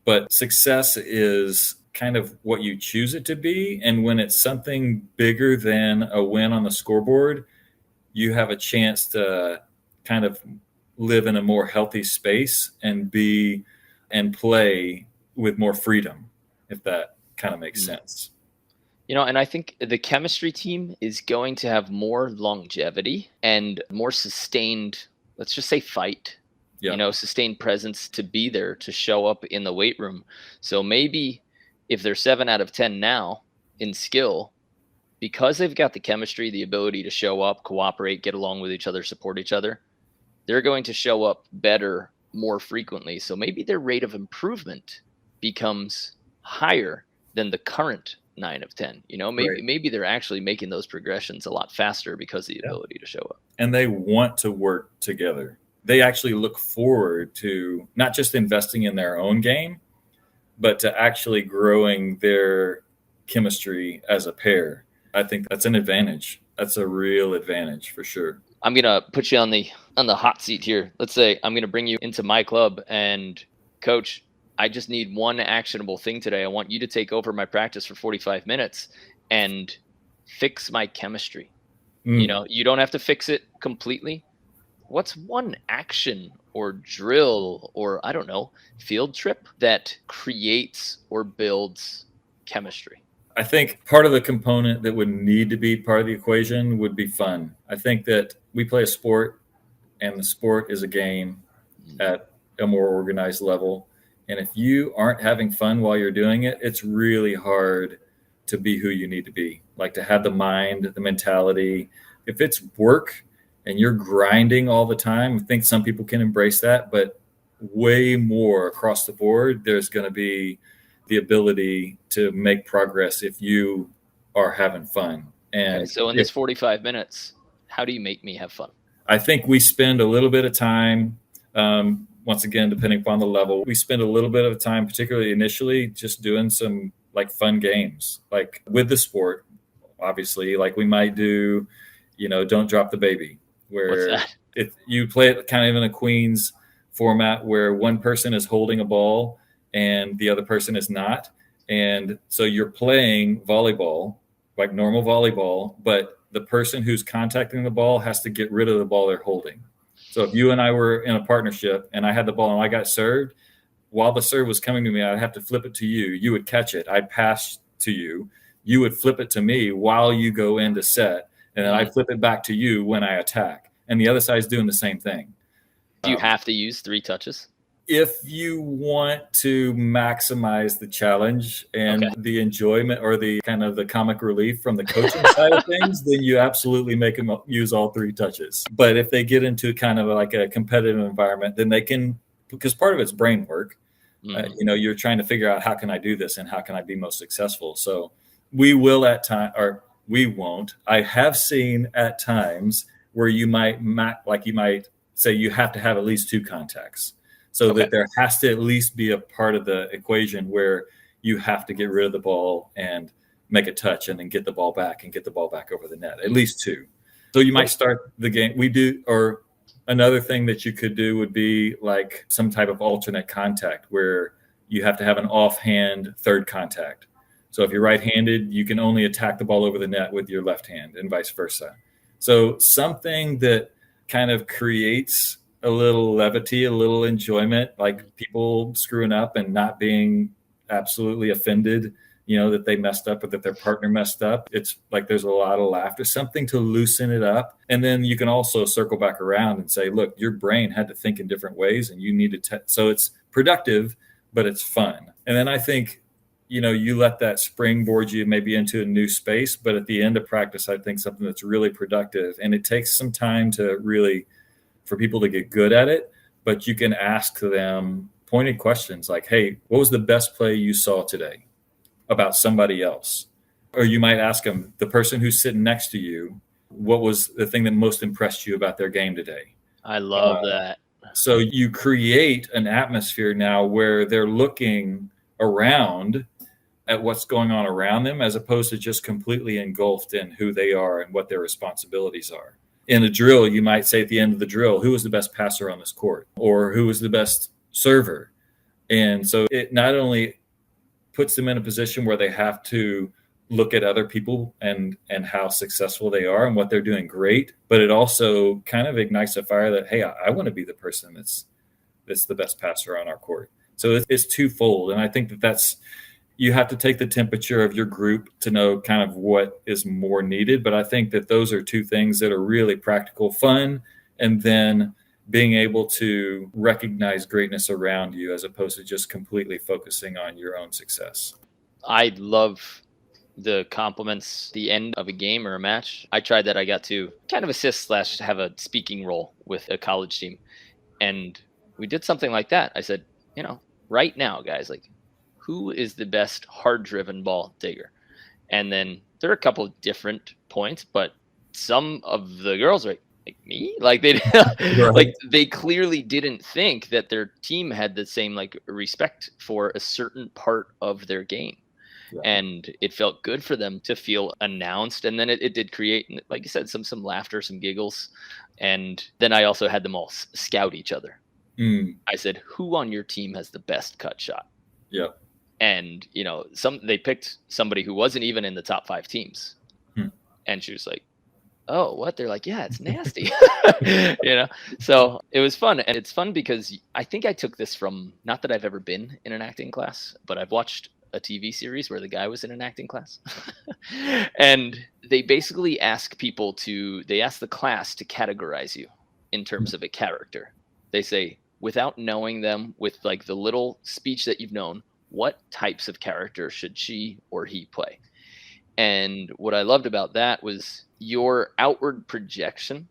but success is kind of what you choose it to be. And when it's something bigger than a win on the scoreboard, you have a chance to kind of live in a more healthy space and play with more freedom, if that kind of makes sense. And I think the chemistry team is going to have more longevity and more sustained, let's just say, fight. Yeah. Sustained presence to be there, to show up in the weight room. So maybe if they're 7 out of 10 now in skill, because they've got the chemistry, the ability to show up, cooperate, get along with each other, support each other, they're going to show up better more frequently. So maybe their rate of improvement becomes higher than the current 9 of 10. Maybe they're actually making those progressions a lot faster because of the ability to show up. And they want to work together. They actually look forward to not just investing in their own game, but to actually growing their chemistry as a pair. I think that's an advantage. That's a real advantage for sure. I'm going to put you on the hot seat here. Let's say I'm going to bring you into my club and, Coach, I just need one actionable thing today. I want you to take over my practice for 45 minutes and fix my chemistry. You don't have to fix it completely. What's one action or drill or, I don't know, field trip that creates or builds chemistry? I think part of the component that would need to be part of the equation would be fun. I think that we play a sport, and the sport is a game at a more organized level. And if you aren't having fun while you're doing it, it's really hard to be who you need to be, like to have the mind, the mentality. If it's work and you're grinding all the time, I think some people can embrace that, but way more across the board, there's going to be the ability to make progress if you are having fun. And so in this 45 minutes, how do you make me have fun? I think we spend a little bit of time, once again, depending upon the level, we spend a little bit of time, particularly initially, just doing some like fun games, like with the sport, obviously, like we might do, Don't Drop the Baby, where you play it kind of in a Queens format where one person is holding a ball and the other person is not. And so you're playing volleyball, like normal volleyball, but the person who's contacting the ball has to get rid of the ball they're holding. So if you and I were in a partnership and I had the ball and I got served, while the serve was coming to me, I'd have to flip it to you. You would catch it. I'd pass to you. You would flip it to me while you go into set. And then I'd flip it back to you when I attack. And the other side's doing the same thing. Do you have to use 3 touches? If you want to maximize the challenge and the enjoyment or the kind of the comic relief from the coaching side of things, then you absolutely make them use all 3 touches. But if they get into kind of like a competitive environment, then they can, because part of it's brain work. You're trying to figure out how can I do this and how can I be most successful. So we will at time, or we won't. I have seen at times where you might say you have to have at least 2 contacts. So that there has to at least be a part of the equation where you have to get rid of the ball and make a touch and then get the ball back and get the ball back over the net, at least 2. So you might start the game. We do, or Another thing that you could do would be like some type of alternate contact where you have to have an offhand third contact. So if you're right-handed, you can only attack the ball over the net with your left hand and vice versa. So something that kind of creates a little levity, a little enjoyment, like people screwing up and not being absolutely offended, that they messed up or that their partner messed up. It's like there's a lot of laughter, something to loosen it up. And then you can also circle back around and say, look, your brain had to think in different ways and you need to. So it's productive, but it's fun. And then I think, you let that springboard you maybe into a new space. But at the end of practice, I think something that's really productive, and it takes some time to really for people to get good at it. But you can ask them pointed questions like, hey, what was the best play you saw today about somebody else? Or you might ask them, the person who's sitting next to you, what was the thing that most impressed you about their game today? I love that. So you create an atmosphere now where they're looking around at what's going on around them, as opposed to just completely engulfed in who they are and what their responsibilities are. In a drill, you might say at the end of the drill, who was the best passer on this court, or who was the best server? And so it not only puts them in a position where they have to look at other people and how successful they are and what they're doing great, but it also kind of ignites a fire that, hey, I want to be the person that's the best passer on our court. So it's twofold. And I think that's you have to take the temperature of your group to know kind of what is more needed. But I think that those are two things that are really practical, fun, and then being able to recognize greatness around you as opposed to just completely focusing on your own success. I love the compliments the end of a game or a match. I tried that. I got to kind of assist / have a speaking role with a college team. And we did something like that. I said, right now, guys, like, who is the best hard-driven ball digger? And then there are a couple of different points, but some of the girls are like me, like they like they clearly didn't think that their team had the same like respect for a certain part of their game. Yeah. And it felt good for them to feel announced. And then it did create, like you said, some laughter, some giggles. And then I also had them all scout each other. I said, who on your team has the best cut shot? Yeah. And, they picked somebody who wasn't even in the top 5 teams. And she was like, oh, what? They're like, yeah, it's nasty. So it was fun. And it's fun because I think I took this from, not that I've ever been in an acting class, but I've watched a TV series where the guy was in an acting class. And they basically ask the class to categorize you in terms of a character. They say, without knowing them, with like the little speech that you've known, what types of character should she or he play? And what I loved about that was your outward projection,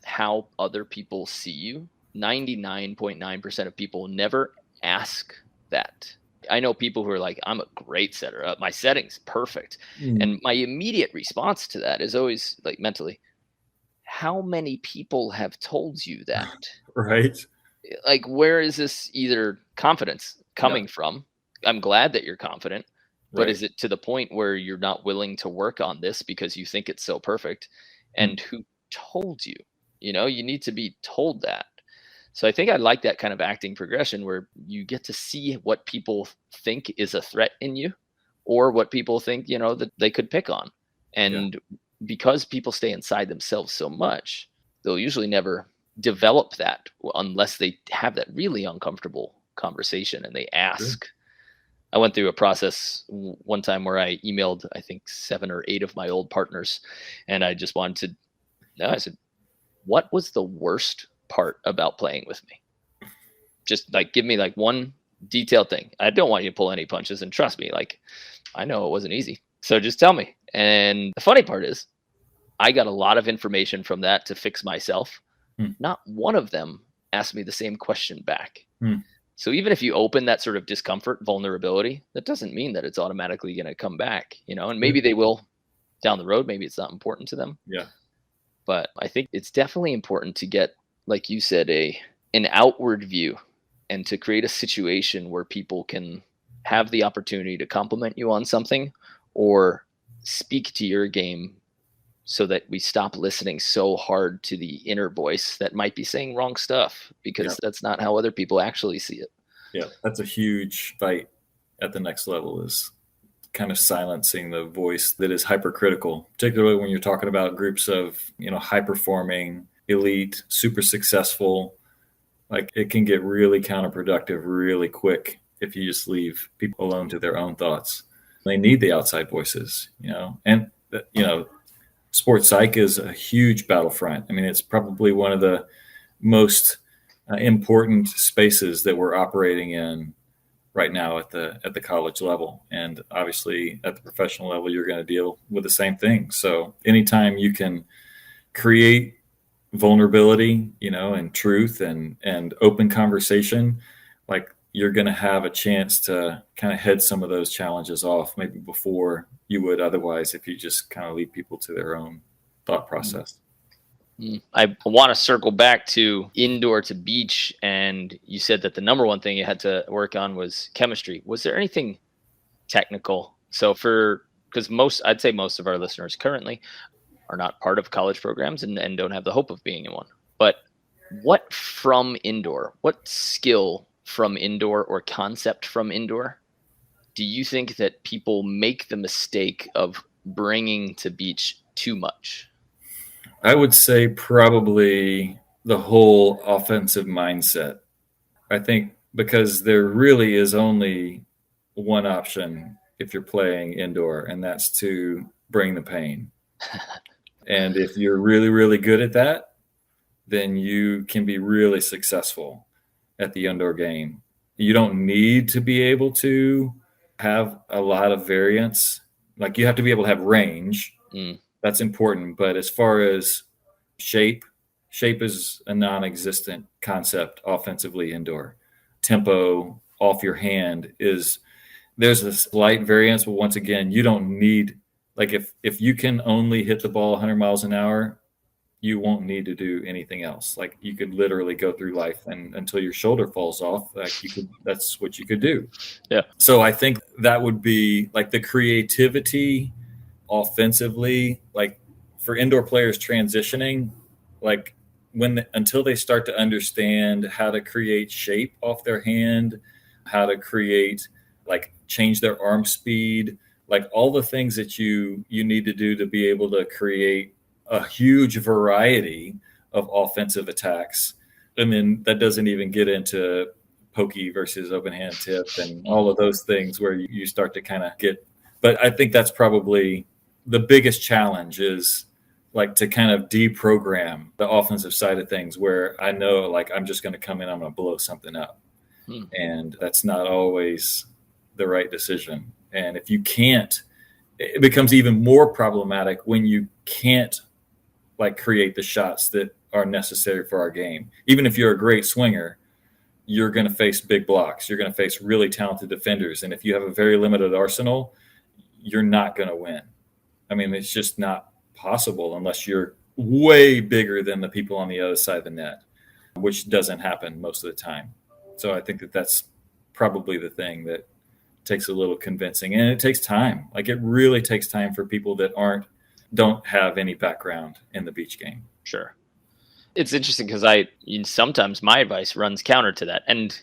how other people see you. 99.9% of people never ask that. I know people who are like, I'm a great setter. My setting's perfect. And my immediate response to that is always like mentally, how many people have told you that? Right. Like, where is this either confidence coming from? I'm glad that you're confident, but is it to the point where you're not willing to work on this because you think it's so perfect? And who told you? You need to be told that. So I think I like that kind of acting progression where you get to see what people think is a threat in you or what people think, that they could pick on. And because people stay inside themselves so much, they'll usually never develop that unless they have that really uncomfortable conversation and they ask. I went through a process one time where I emailed, I think 7 or 8 of my old partners. And I just wanted to, I said, what was the worst part about playing with me? Just like, give me like one detailed thing. I don't want you to pull any punches, and trust me, like, I know it wasn't easy. So just tell me. And the funny part is I got a lot of information from that to fix myself. Not one of them asked me the same question back. So even if you open that sort of discomfort, vulnerability, that doesn't mean that it's automatically going to come back, and maybe they will down the road. Maybe it's not important to them. Yeah. But I think it's definitely important to get, like you said, an outward view and to create a situation where people can have the opportunity to compliment you on something or speak to your game so that we stop listening so hard to the inner voice that might be saying wrong stuff, because that's not how other people actually see it. Yeah, that's a huge fight at the next level, is kind of silencing the voice that is hypercritical, particularly when you're talking about groups of, high performing, elite, super successful. Like, it can get really counterproductive really quick if you just leave people alone to their own thoughts. They need the outside voices, and, sports psych is a huge battlefront. I mean, it's probably one of the most important spaces that we're operating in right now at the college level. And obviously at the professional level, you're going to deal with the same thing. So anytime you can create vulnerability, and truth and open conversation, like, you're going to have a chance to kind of head some of those challenges off maybe before you would otherwise if you just kind of leave people to their own thought process. I want to circle back to indoor to beach. And you said that the number one thing you had to work on was chemistry. Was there anything technical? So because I'd say most of our listeners currently are not part of college programs and don't have the hope of being in one. But what skill from indoor or concept from indoor do you think that people make the mistake of bringing to beach too much? I would say probably the whole offensive mindset. I think because there really is only one option if you're playing indoor, and that's to bring the pain. And if you're really, really good at that, then you can be really successful at the indoor game. You don't need to be able to have a lot of variance. Like, you have to be able to have range. That's important. But as far as shape is a non-existent concept offensively indoor. Tempo off your hand there's a slight variance, but once again, you don't need, like, if you can only hit the ball 100 miles an hour, you won't need to do anything else. Like, you could literally go through life and until your shoulder falls off, that's what you could do. Yeah. So I think that would be like the creativity offensively, like for indoor players transitioning, like until they start to understand how to create shape off their hand, how to create, like, change their arm speed, like all the things that you need to do to be able to create a huge variety of offensive attacks. And then that doesn't even get into pokey versus open hand tip and all of those things where you start to kind of get, but I think that's probably the biggest challenge, is like to kind of deprogram the offensive side of things, where I know, like, I'm just going to come in, I'm going to blow something up. And that's not always the right decision. And if you can't, it becomes even more problematic when you can't, like, create the shots that are necessary for our game. Even if you're a great swinger, you're going to face big blocks. You're going to face really talented defenders. And if you have a very limited arsenal, you're not going to win. I mean, it's just not possible unless you're way bigger than the people on the other side of the net, which doesn't happen most of the time. So I think that that's probably the thing that takes a little convincing, and it takes time. Like, it really takes time for people that don't have any background in the beach game. Sure. It's interesting because sometimes my advice runs counter to that. And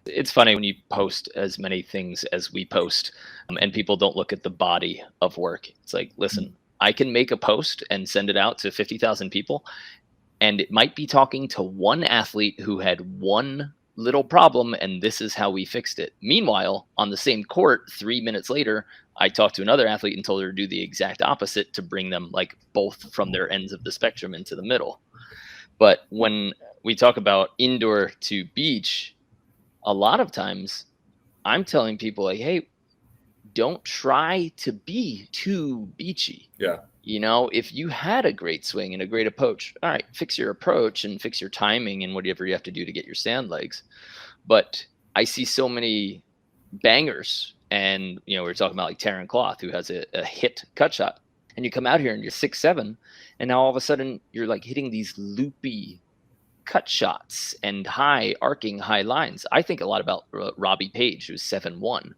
it's funny when you post as many things as we post, and people don't look at the body of work. It's like, listen, I can make a post and send it out to 50,000 people, and it might be talking to one athlete who had one little problem, and this is how we fixed it. Meanwhile, on the same court, 3 minutes later, I talked to another athlete and told her to do the exact opposite to bring them, like, both from their ends of the spectrum into the middle. But when we talk about indoor to beach, a lot of times I'm telling people, like, hey, don't try to be too beachy. Yeah. If you had a great swing and a great approach, all right, fix your approach and fix your timing and whatever you have to do to get your sand legs. But I see so many bangers, and, we were talking about, like, Taryn Cloth, who has a hit cut shot, and you come out here and you're 6'7", and now all of a sudden you're, like, hitting these loopy cut shots and arcing high lines. I think a lot about Robbie Page, who's 7'1",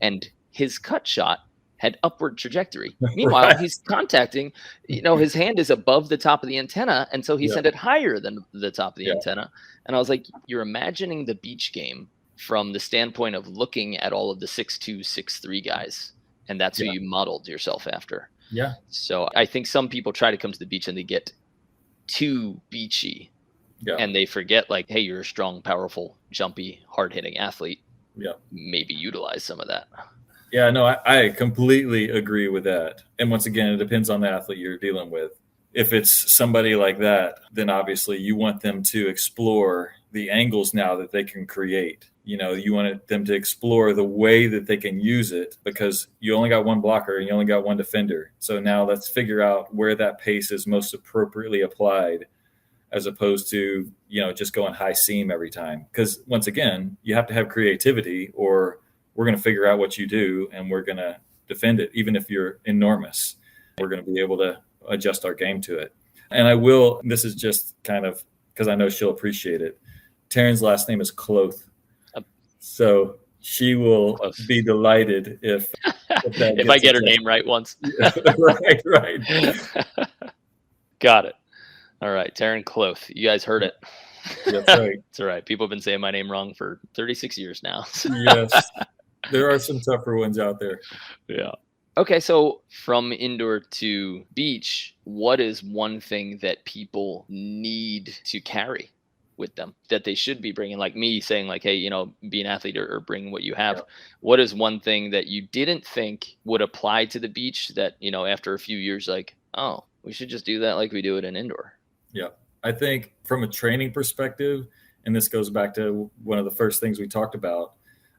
and his cut shot had upward trajectory. Meanwhile, Right. he's contacting, his hand is above the top of the antenna. And so he Yeah. sent it higher than the top of the Yeah. antenna. And I was like, you're imagining the beach game from the standpoint of looking at all of the 6'2", 6'3" guys. And that's who Yeah. you modeled yourself after. Yeah. So I think some people try to come to the beach and they get too beachy. Yeah. And they forget, like, hey, you're a strong, powerful, jumpy, hard-hitting athlete. Yeah. Maybe utilize some of that. Yeah, no, I completely agree with that. And once again, it depends on the athlete you're dealing with. If it's somebody like that, then obviously you want them to explore the angles now that they can create. You want them to explore the way that they can use it, because you only got one blocker and you only got one defender. So now let's figure out where that pace is most appropriately applied, as opposed to, just going high seam every time. Because once again, you have to have creativity, or we're going to figure out what you do and we're going to defend it. Even if you're enormous, we're going to be able to adjust our game to it. And this is just kind of because I know she'll appreciate it. Taryn's last name is Cloth. So she will be delighted if if I get her name right once. Right. Got it. All right, Taryn Cloth. You guys heard it. That's right. It's all right. People have been saying my name wrong for 36 years now. Yes. There are some tougher ones out there. Yeah. Okay, so from indoor to beach, what is one thing that people need to carry with them that they should be bringing? Like me saying, like, hey, be an athlete or bring what you have. Yeah. What is one thing that you didn't think would apply to the beach that, after a few years, like, oh, we should just do that like we do it in indoor? Yeah. I think from a training perspective, and this goes back to one of the first things we talked about,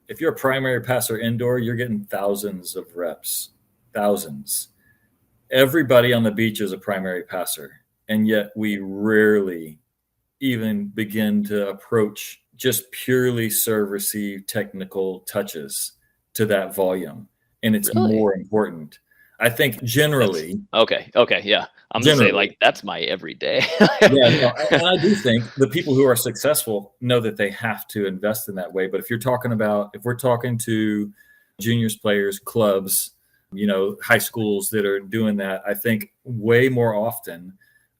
if you're a primary passer indoor, you're getting thousands of reps. Thousands. Everybody on the beach is a primary passer, and yet we rarely even begin to approach just purely serve receive technical touches to that volume. And it's more important. I think generally. Okay. Yeah. I'm going to say, like, that's my everyday. And I do think the people who are successful know that they have to invest in that way. But if we're talking to juniors players, clubs, high schools that are doing that, I think way more often,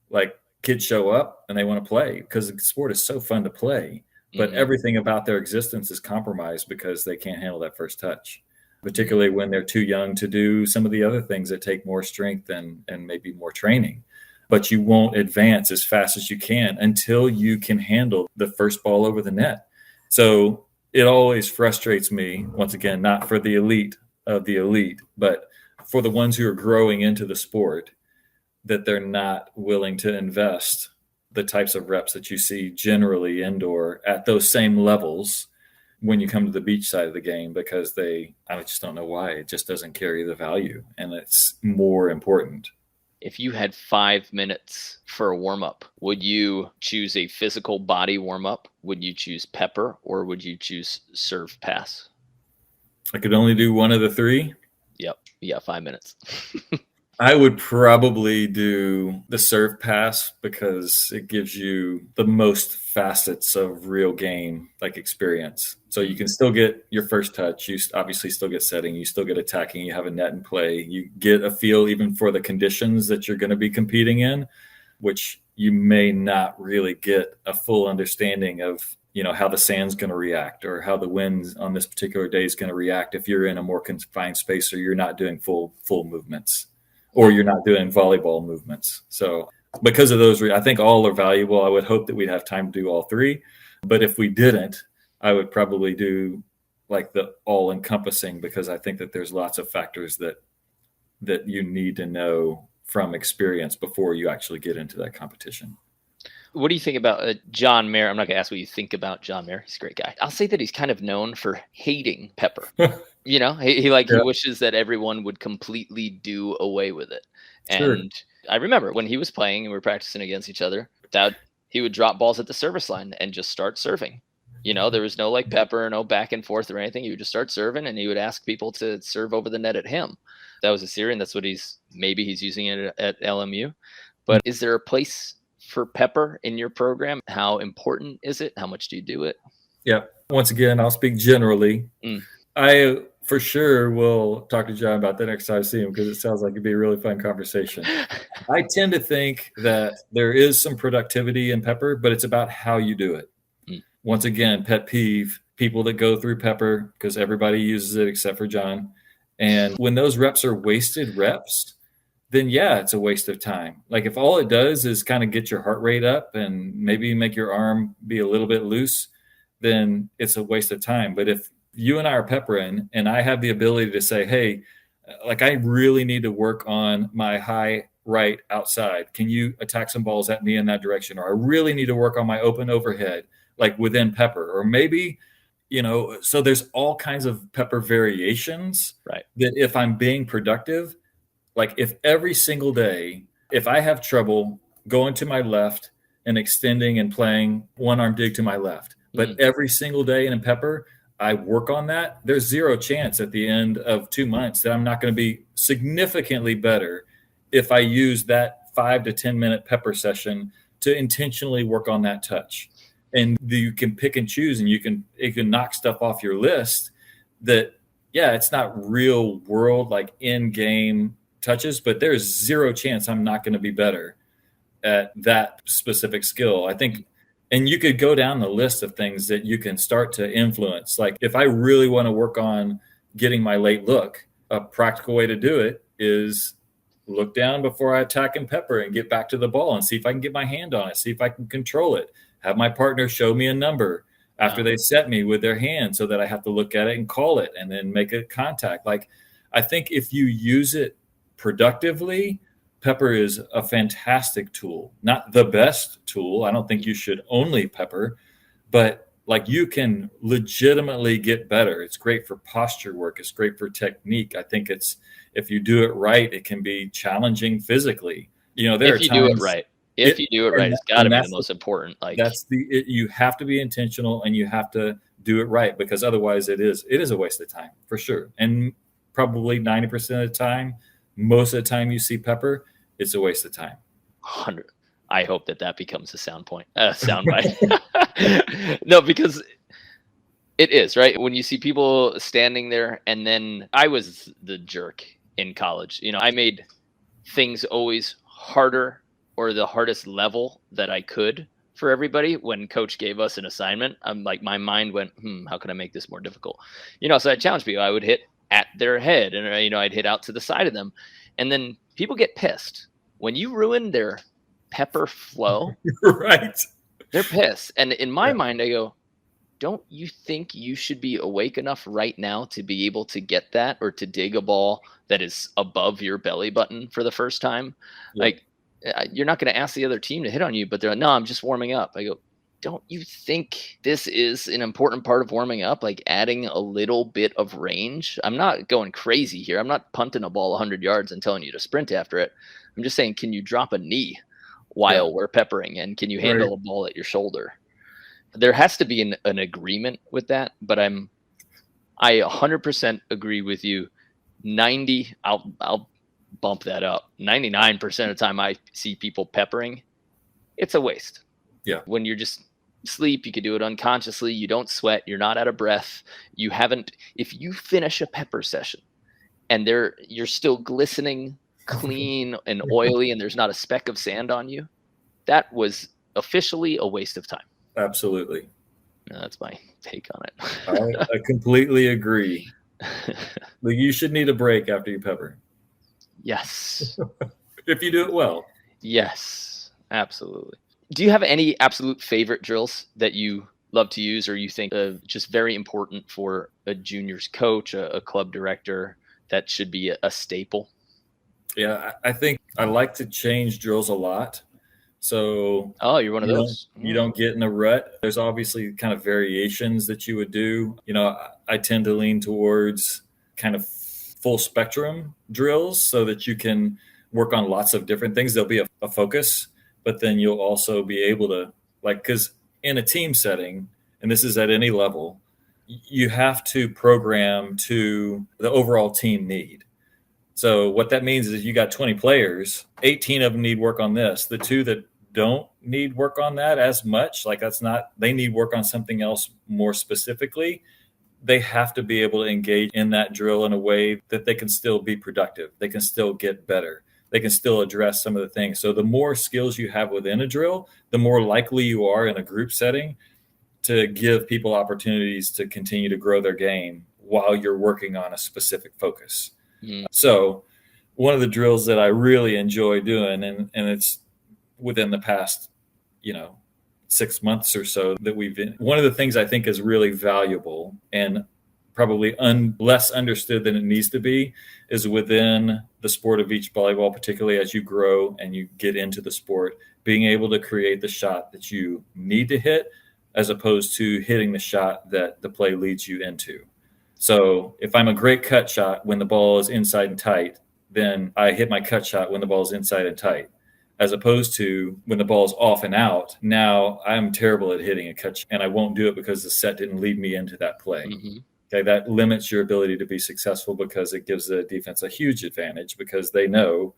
like, kids show up and they want to play because the sport is so fun to play, but everything about their existence is compromised because they can't handle that first touch, particularly when they're too young to do some of the other things that take more strength and maybe more training. But you won't advance as fast as you can until you can handle the first ball over the net. So it always frustrates me, once again, not for the elite of the elite, but for the ones who are growing into the sport, that they're not willing to invest the types of reps that you see generally indoor at those same levels when you come to the beach side of the game, because I just don't know why. It just doesn't carry the value, and it's more important. If you had 5 minutes for a warm-up, would you choose a physical body warm-up? Would you choose pepper, or would you choose serve pass? I could only do one of the three. Yep. Yeah, 5 minutes. I would probably do the serve pass because it gives you the most facets of real game, like, experience. So you can still get your first touch. You obviously still get setting. You still get attacking. You have a net in play. You get a feel even for the conditions that you're going to be competing in, which you may not really get a full understanding of, how the sand's going to react or how the wind on this particular day is going to react if you're in a more confined space or you're not doing full movements, or you're not doing volleyball movements. So because of those, I think all are valuable. I would hope that we'd have time to do all three. But if we didn't, I would probably do like the all encompassing, because I think that there's lots of factors that you need to know from experience before you actually get into that competition. What do you think about John Mayer? I'm not going to ask what you think about John Mayer. He's a great guy. I'll say that he's kind of known for hating pepper. He wishes that everyone would completely do away with it. Sure. And I remember when he was playing and we were practicing against each other, he would drop balls at the service line and just start serving. There was no like pepper, no back and forth or anything. He would just start serving, and he would ask people to serve over the net at him. That was a Syrian. That's what he's using it at LMU. But is there a place for pepper in your program? How important is it? How much do you do it? Yeah. Once again, I'll speak generally. I For sure, we'll talk to John about that next time I see him, because it sounds like it'd be a really fun conversation. I tend to think that there is some productivity in pepper, but it's about how you do it. Once again, pet peeve, people that go through pepper, because everybody uses it except for John. And when those reps are wasted reps, then yeah, it's a waste of time. Like if all it does is kind of get your heart rate up and maybe make your arm be a little bit loose, then it's a waste of time. But if you and I are peppering and I have the ability to say, hey, like I really need to work on my high right outside. Can you attack some balls at me in that direction? Or I really need to work on my open overhead, like within pepper. Or maybe, so there's all kinds of pepper variations, right? That if I'm being productive, like if every single day, if I have trouble going to my left and extending and playing one arm dig to my left, but every single day in pepper, I work on that, there's zero chance at the end of 2 months that I'm not going to be significantly better if I use that 5 to 10 minute pepper session to intentionally work on that touch. And you can pick and choose, and it can knock stuff off your list that, yeah, it's not real world, like in game touches, but there's zero chance I'm not going to be better at that specific skill. I think, and you could go down the list of things that you can start to influence. Like if I really want to work on getting my late look, a practical way to do it is look down before I attack and pepper and get back to the ball and see if I can get my hand on it, see if I can control it, have my partner show me a number after they set me with their hand so that I have to look at it and call it and then make a contact. Like I think if you use it productively, pepper is a fantastic tool. Not the best tool. I don't think you should only pepper, but like you can legitimately get better. It's great for posture work. It's great for technique. I think if you do it right, it can be challenging physically. If you do it right, it's got to be the most important. Like you have to be intentional and you have to do it right, because otherwise it is a waste of time for sure. And probably 90% of the time, most of the time you see pepper, it's a waste of time. 100. I hope that becomes a soundbite. No, because it is, right? When you see people standing there, and then I was the jerk in college. I made things always harder, or the hardest level that I could for everybody. When coach gave us an assignment, I'm like, my mind went, how can I make this more difficult? So I challenged people. I would hit at their head, and I'd hit out to the side of them, and then people get pissed when you ruin their pepper flow. Right, they're pissed. And in my mind, I go, don't you think you should be awake enough right now to be able to get that, or to dig a ball that is above your belly button for the first time? Like, you're not going to ask the other team to hit on you, but they're like, no, I'm just warming up. I go, don't you think this is an important part of warming up? Like adding a little bit of range. I'm not going crazy here. I'm not punting a ball 100 yards and telling you to sprint after it. I'm just saying, can you drop a knee while we're peppering? And can you handle a ball at your shoulder? There has to be an agreement with that, but I 100% agree with you. 90, I'll bump that up. 99% of the time I see people peppering, it's a waste. Yeah. When you're just sleep, you could do it unconsciously. You don't sweat. You're not out of breath. If you finish a pepper session and you're still glistening, clean and oily, and there's not a speck of sand on you, that was officially a waste of time. Absolutely. That's my take on it. I completely agree. Like you should need a break after you pepper. Yes. If you do it well. Yes, absolutely. Do you have any absolute favorite drills that you love to use, or you think just very important for a juniors coach, a club director, that should be a staple? Yeah, I think I like to change drills a lot. So you're one of those. You don't get in a rut. There's obviously kind of variations that you would do. I tend to lean towards kind of full spectrum drills so that you can work on lots of different things. There'll be a focus, but then you'll also be able to, because in a team setting, and this is at any level, you have to program to the overall team need. So what that means is you got 20 players, 18 of them need work on this. The 2 that don't need work on that as much, they need work on something else more specifically, they have to be able to engage in that drill in a way that they can still be productive. They can still get better. They can still address some of the things. So the more skills you have within a drill, the more likely you are in a group setting to give people opportunities to continue to grow their game while you're working on a specific focus. So one of the drills that I really enjoy doing, and it's within the past, 6 months or so that we've been, one of the things I think is really valuable and probably less understood than it needs to be is within the sport of beach volleyball, particularly as you grow and you get into the sport, being able to create the shot that you need to hit as opposed to hitting the shot that the play leads you into. So if I'm a great cut shot when the ball is inside and tight, then I hit my cut shot when the ball is inside and tight, as opposed to when the ball is off and out. Now I'm terrible at hitting a cut shot, and I won't do it because the set didn't lead me into that play. Okay, that limits your ability to be successful because it gives the defense a huge advantage because they know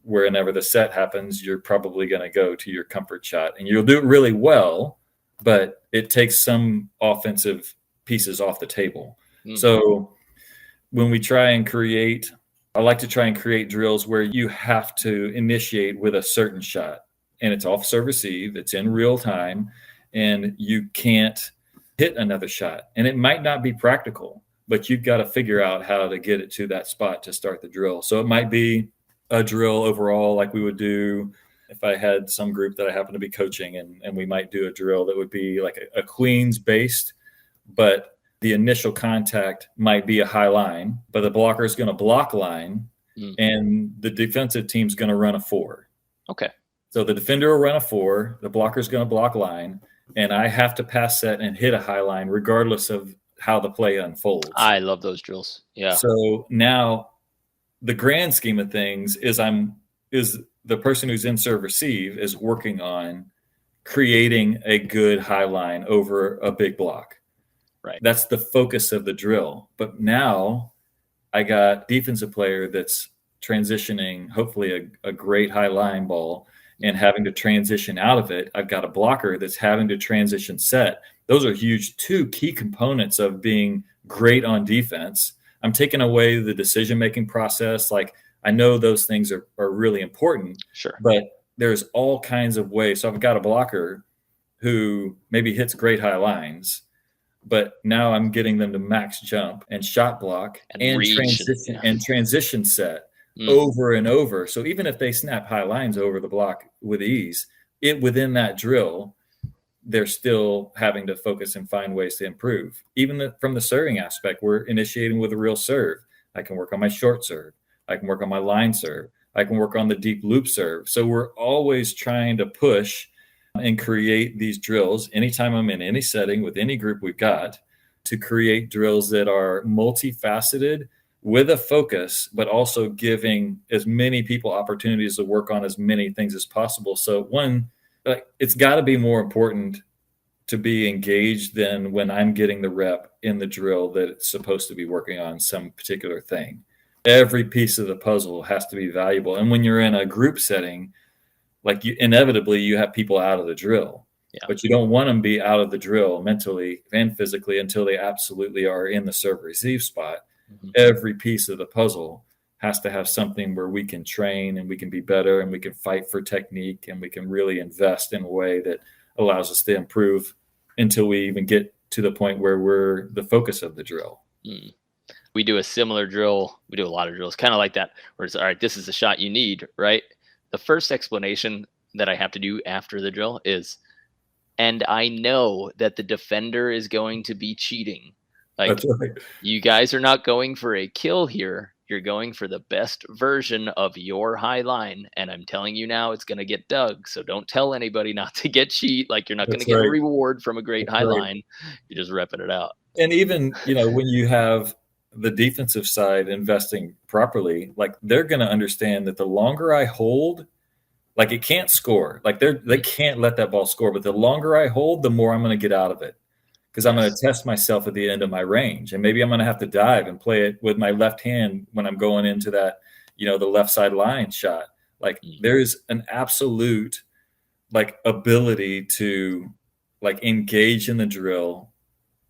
whenever the set happens, you're probably going to go to your comfort shot and you'll do it really well, but it takes some offensive pieces off the table. So when we try and create, I like to try and create drills where you have to initiate with a certain shot and it's off serve receive, it's in real time, and you can't hit another shot. And it might not be practical, but you've got to figure out how to get it to that spot to start the drill. So it might be a drill overall like we would do if I had some group that I happen to be coaching, and we might do a drill that would be like a queens based, but the initial contact might be a high line, but the blocker is going to block line and the defensive team's going to run a 4. Okay. So the defender will run a 4, the blocker is going to block line, and I have to pass set and hit a high line regardless of how the play unfolds. I love those drills. Yeah. So now the grand scheme of things is the person who's in serve receive is working on creating a good high line over a big block. Right. That's the focus of the drill. But now I got defensive player that's transitioning, hopefully a great high line ball, and having to transition out of it. I've got a blocker that's having to transition set. Those are huge 2 key components of being great on defense. I'm taking away the decision-making process. Like, I know those things are really important. Sure. But there's all kinds of ways. So I've got a blocker who maybe hits great high lines, but now I'm getting them to max jump and shot block and transition set over and over. So even if they snap high lines over the block with ease, within that drill, they're still having to focus and find ways to improve. Even from the serving aspect, we're initiating with a real serve. I can work on my short serve. I can work on my line serve. I can work on the deep loop serve. So we're always trying to push and create these drills anytime I'm in any setting with any group we've got, to create drills that are multifaceted with a focus, but also giving as many people opportunities to work on as many things as possible. So it's got to be more important to be engaged than when I'm getting the rep in the drill that it's supposed to be working on some particular thing. Every piece of the puzzle has to be valuable. And when you're in a group setting, like inevitably you have people out of the drill, but you don't want them to be out of the drill mentally and physically until they absolutely are in the serve receive spot. Every piece of the puzzle has to have something where we can train and we can be better and we can fight for technique and we can really invest in a way that allows us to improve until we even get to the point where we're the focus of the drill. We do a similar drill. We do a lot of drills kind of like that, where it's, all right, this is the shot you need, right? The first explanation that I have to do after the drill is, and I know that the defender is going to be cheating. Like, That's right. You guys are not going for a kill here. You're going for the best version of your high line. And I'm telling you now, it's going to get dug. So don't tell anybody not to get cheat. Like, you're not going to get a reward from a great high line. You're just repping it out. And even, when you have the defensive side investing properly, like, they're going to understand that the longer I hold, like, it can't score. Like, they can't let that ball score. But the longer I hold, the more I'm going to get out of it. Because I'm going to test myself at the end of my range. And maybe I'm going to have to dive and play it with my left hand when I'm going into that, the left side line shot. Like, there's an absolute, like, ability to, like, engage in the drill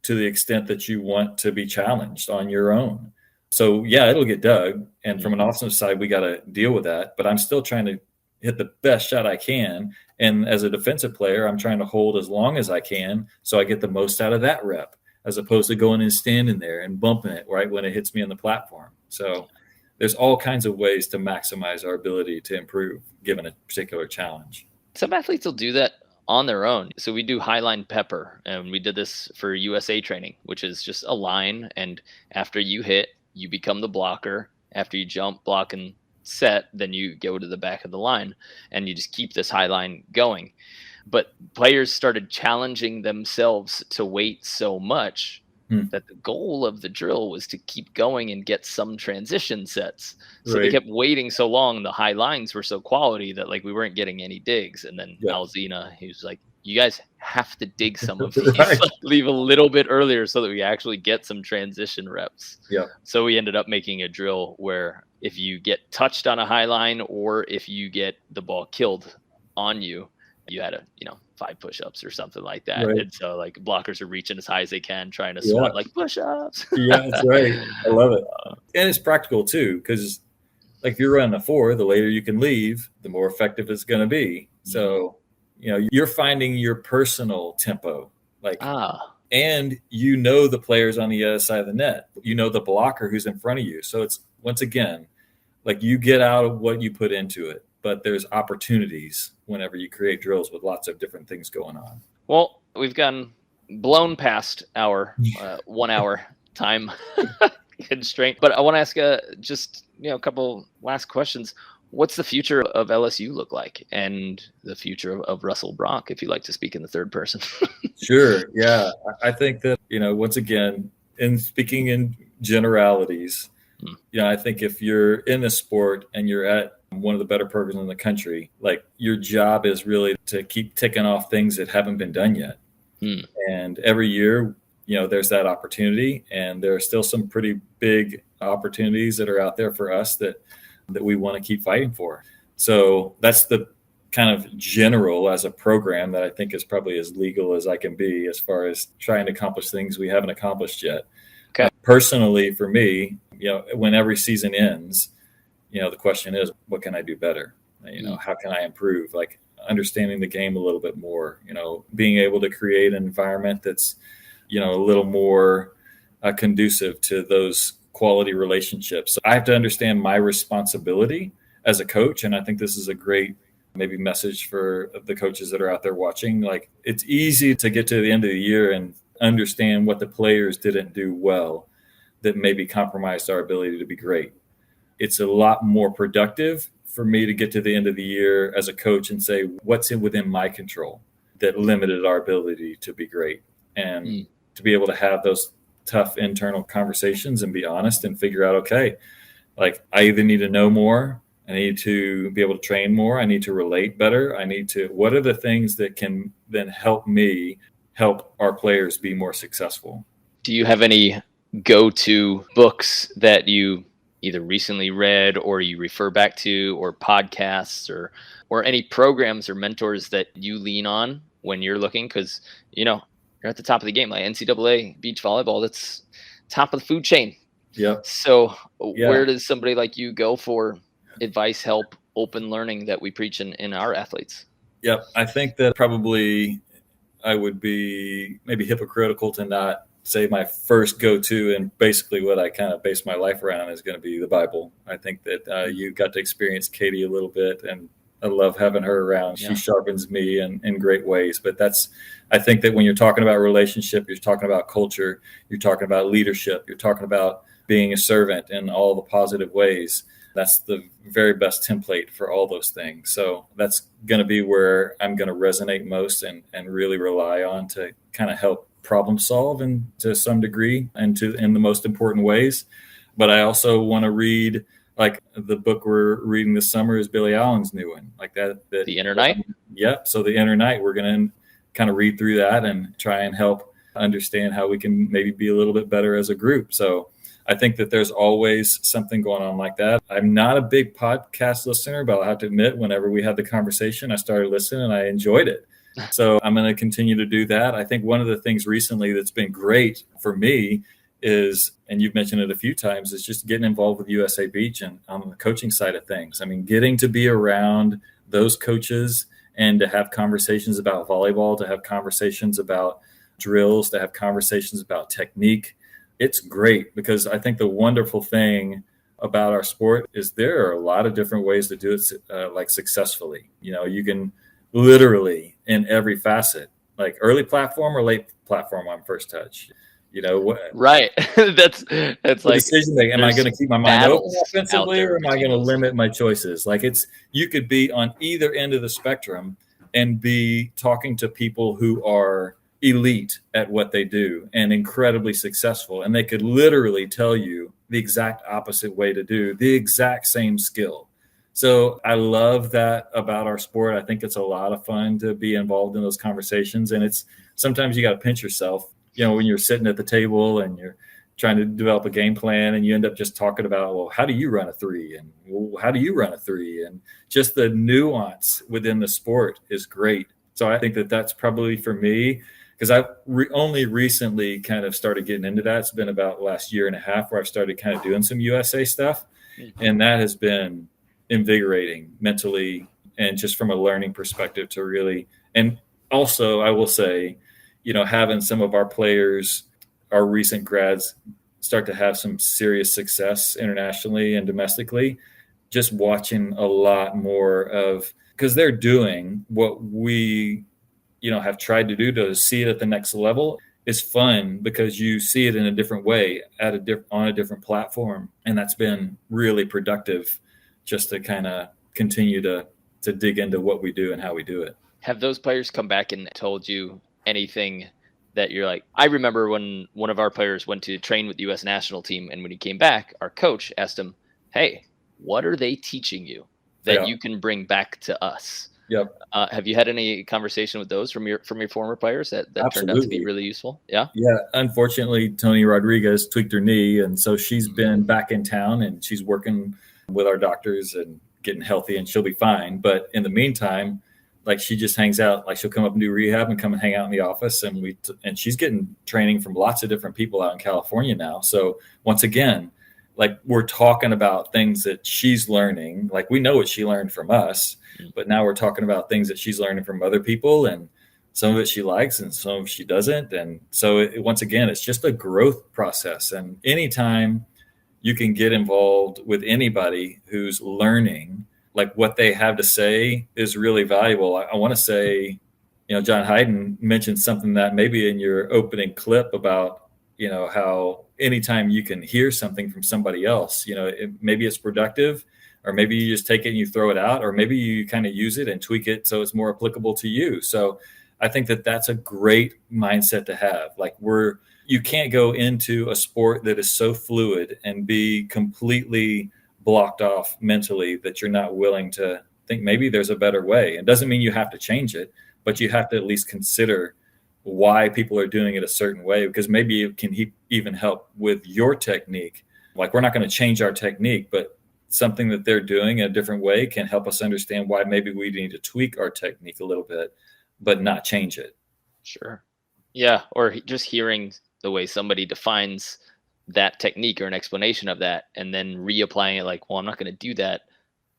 to the extent that you want to be challenged on your own. So yeah, it'll get dug. And from an offensive side, we got to deal with that. But I'm still trying to hit the best shot I can. And as a defensive player, I'm trying to hold as long as I can so I get the most out of that rep, as opposed to going and standing there and bumping it right when it hits me on the platform. So there's all kinds of ways to maximize our ability to improve given a particular challenge. Some athletes will do that on their own. So we do highline pepper, and we did this for USA training, which is just a line. And after you hit, you become the blocker. After you jump, block, and set, then you go to the back of the line, and you just keep this high line going. But players started challenging themselves to wait so much that the goal of the drill was to keep going and get some transition sets. So they kept waiting so long. The high lines were so quality that like we weren't getting any digs. And then Alzina, he was like, you guys have to dig some of these, leave a little bit earlier so that we actually get some transition reps. So we ended up making a drill where if you get touched on a high line or if you get the ball killed on you, you had 5 push-ups or something like that. And so like blockers are reaching as high as they can, trying to swat like push-ups. That's right. I love it. And it's practical too, because like if you're running a 4, the later you can leave, the more effective it's going to be. So, you're finding your personal tempo, and the players on the other side of the net, the blocker who's in front of you. So it's, once again, like you get out of what you put into it. But there's opportunities whenever you create drills with lots of different things going on. Well, we've gone blown past our 1 hour time constraint, but I want to ask just a couple last questions. What's the future of LSU look like, and the future of Russell Brock, if you like to speak in the third person? Sure. Yeah. I think that, once again, in speaking in generalities, I think if you're in a sport and you're at one of the better programs in the country, like your job is really to keep ticking off things that haven't been done yet. And every year, there's that opportunity, and there are still some pretty big opportunities that are out there for us that we want to keep fighting for. So that's the kind of general as a program that I think is probably as legal as I can be as far as trying to accomplish things we haven't accomplished yet. Okay. Personally, for me, when every season ends, the question is, what can I do better? How can I improve? Like understanding the game a little bit more, being able to create an environment that's, a little more conducive to those quality relationships. So I have to understand my responsibility as a coach. And I think this is a great maybe message for the coaches that are out there watching. Like, it's easy to get to the end of the year and understand what the players didn't do well that maybe compromised our ability to be great. It's a lot more productive for me to get to the end of the year as a coach and say, what's within my control that limited our ability to be great, and to be able to have those tough internal conversations and be honest and figure out, okay, like I either need to know more, I need to be able to train more, I need to relate better, what are the things that can then help me help our players be more successful? Do you have any go-to books that you either recently read or you refer back to, or podcasts or any programs or mentors that you lean on when you're looking? Because, you're at the top of the game, like NCAA beach volleyball, that's top of the food chain. Yeah. So where does somebody like you go for advice, help, open learning that we preach in our athletes? Yeah, I think that probably I would be maybe hypocritical to not say my first go-to, and basically what I kind of base my life around, is going to be the Bible. I think that you got to experience Katie a little bit, and I love having her around. She sharpens me in great ways. But I think that when you're talking about relationship, you're talking about culture, you're talking about leadership, you're talking about being a servant in all the positive ways. That's the very best template for all those things. So that's going to be where I'm going to resonate most and really rely on to kind of help problem solve and to some degree and in the most important ways. But I also want to read, like the book we're reading this summer is Billy Allen's new one, like that The Inner Night. So The Inner Night, we're going to kind of read through that and try and help understand how we can maybe be a little bit better as a group. So I think that there's always something going on like that. I'm not a big podcast listener, but I'll have to admit, whenever we had the conversation, I started listening and I enjoyed it. So I'm going to continue to do that. I think one of the things recently that's been great for me is, and you've mentioned it a few times, is just getting involved with USA Beach and on the coaching side of things. I mean, getting to be around those coaches and to have conversations about volleyball, to have conversations about drills, to have conversations about technique. It's great because I think the wonderful thing about our sport is there are a lot of different ways to do it like successfully. You know, you can literally in every facet, like early platform or late platform on first touch. You know what? Right. that's like Decision making. Am I going to keep my mind open offensively, or am I going to those. limit my choices? Like you could be on either end of the spectrum and be talking to people who are elite at what they do and incredibly successful, and they could literally tell you the exact opposite way to do the exact same skill. So I love that about our sport. I think it's a lot of fun to be involved in those conversations, and it's sometimes you got to pinch yourself. You know, when you're sitting at the table and you're trying to develop a game plan and you end up just talking about, well, how do you run a three? And well, how do you run a three? And just the nuance within the sport is great. So I think that that's probably for me, because I've only recently kind of started getting into that. It's been about the last year and a half where I've started kind of doing some USA stuff. And that has been invigorating mentally and just from a learning perspective to really, and also I will say, you know, having some of our players, our recent grads, start to have some serious success internationally and domestically, just watching a lot more of, because they're doing what we, you know, have tried to do to see it at the next level is fun because you see it in a different way on a different platform. And that's been really productive just to kind of continue to dig into what we do and how we do it. Have those players come back and told you anything that you're like, I remember when one of our players went to train with the U.S. national team, and when he came back, our coach asked him, hey, what are they teaching you that you can bring back to us? Yep. Have you had any conversation with those from your former players that turned out to be really useful? Yeah. Yeah. Unfortunately, Tony Rodriguez tweaked her knee, and so she's been back in town and she's working with our doctors and getting healthy, and she'll be fine. But in the meantime, like she just hangs out, like she'll come up and do rehab and come and hang out in the office. And and she's getting training from lots of different people out in California now. So once again, like we're talking about things that she's learning. Like we know what she learned from us, but now we're talking about things that she's learning from other people, and some of it she likes and some of it she doesn't. And so once again, it's just a growth process. And anytime you can get involved with anybody who's learning, like what they have to say is really valuable. I want to say, you know, John Hayden mentioned something that maybe in your opening clip about, you know, how anytime you can hear something from somebody else, you know, maybe it's productive, or maybe you just take it and you throw it out, or maybe you kind of use it and tweak it so it's more applicable to you. So I think that that's a great mindset to have. Like you can't go into a sport that is so fluid and be completely blocked off mentally that you're not willing to think maybe there's a better way. It doesn't mean you have to change it, but you have to at least consider why people are doing it a certain way, because maybe it can even help with your technique. Like we're not going to change our technique, but something that they're doing in a different way can help us understand why maybe we need to tweak our technique a little bit, but not change it. Sure. Yeah. Or just hearing the way somebody defines that technique or an explanation of that, and then reapplying it like, well, I'm not going to do that,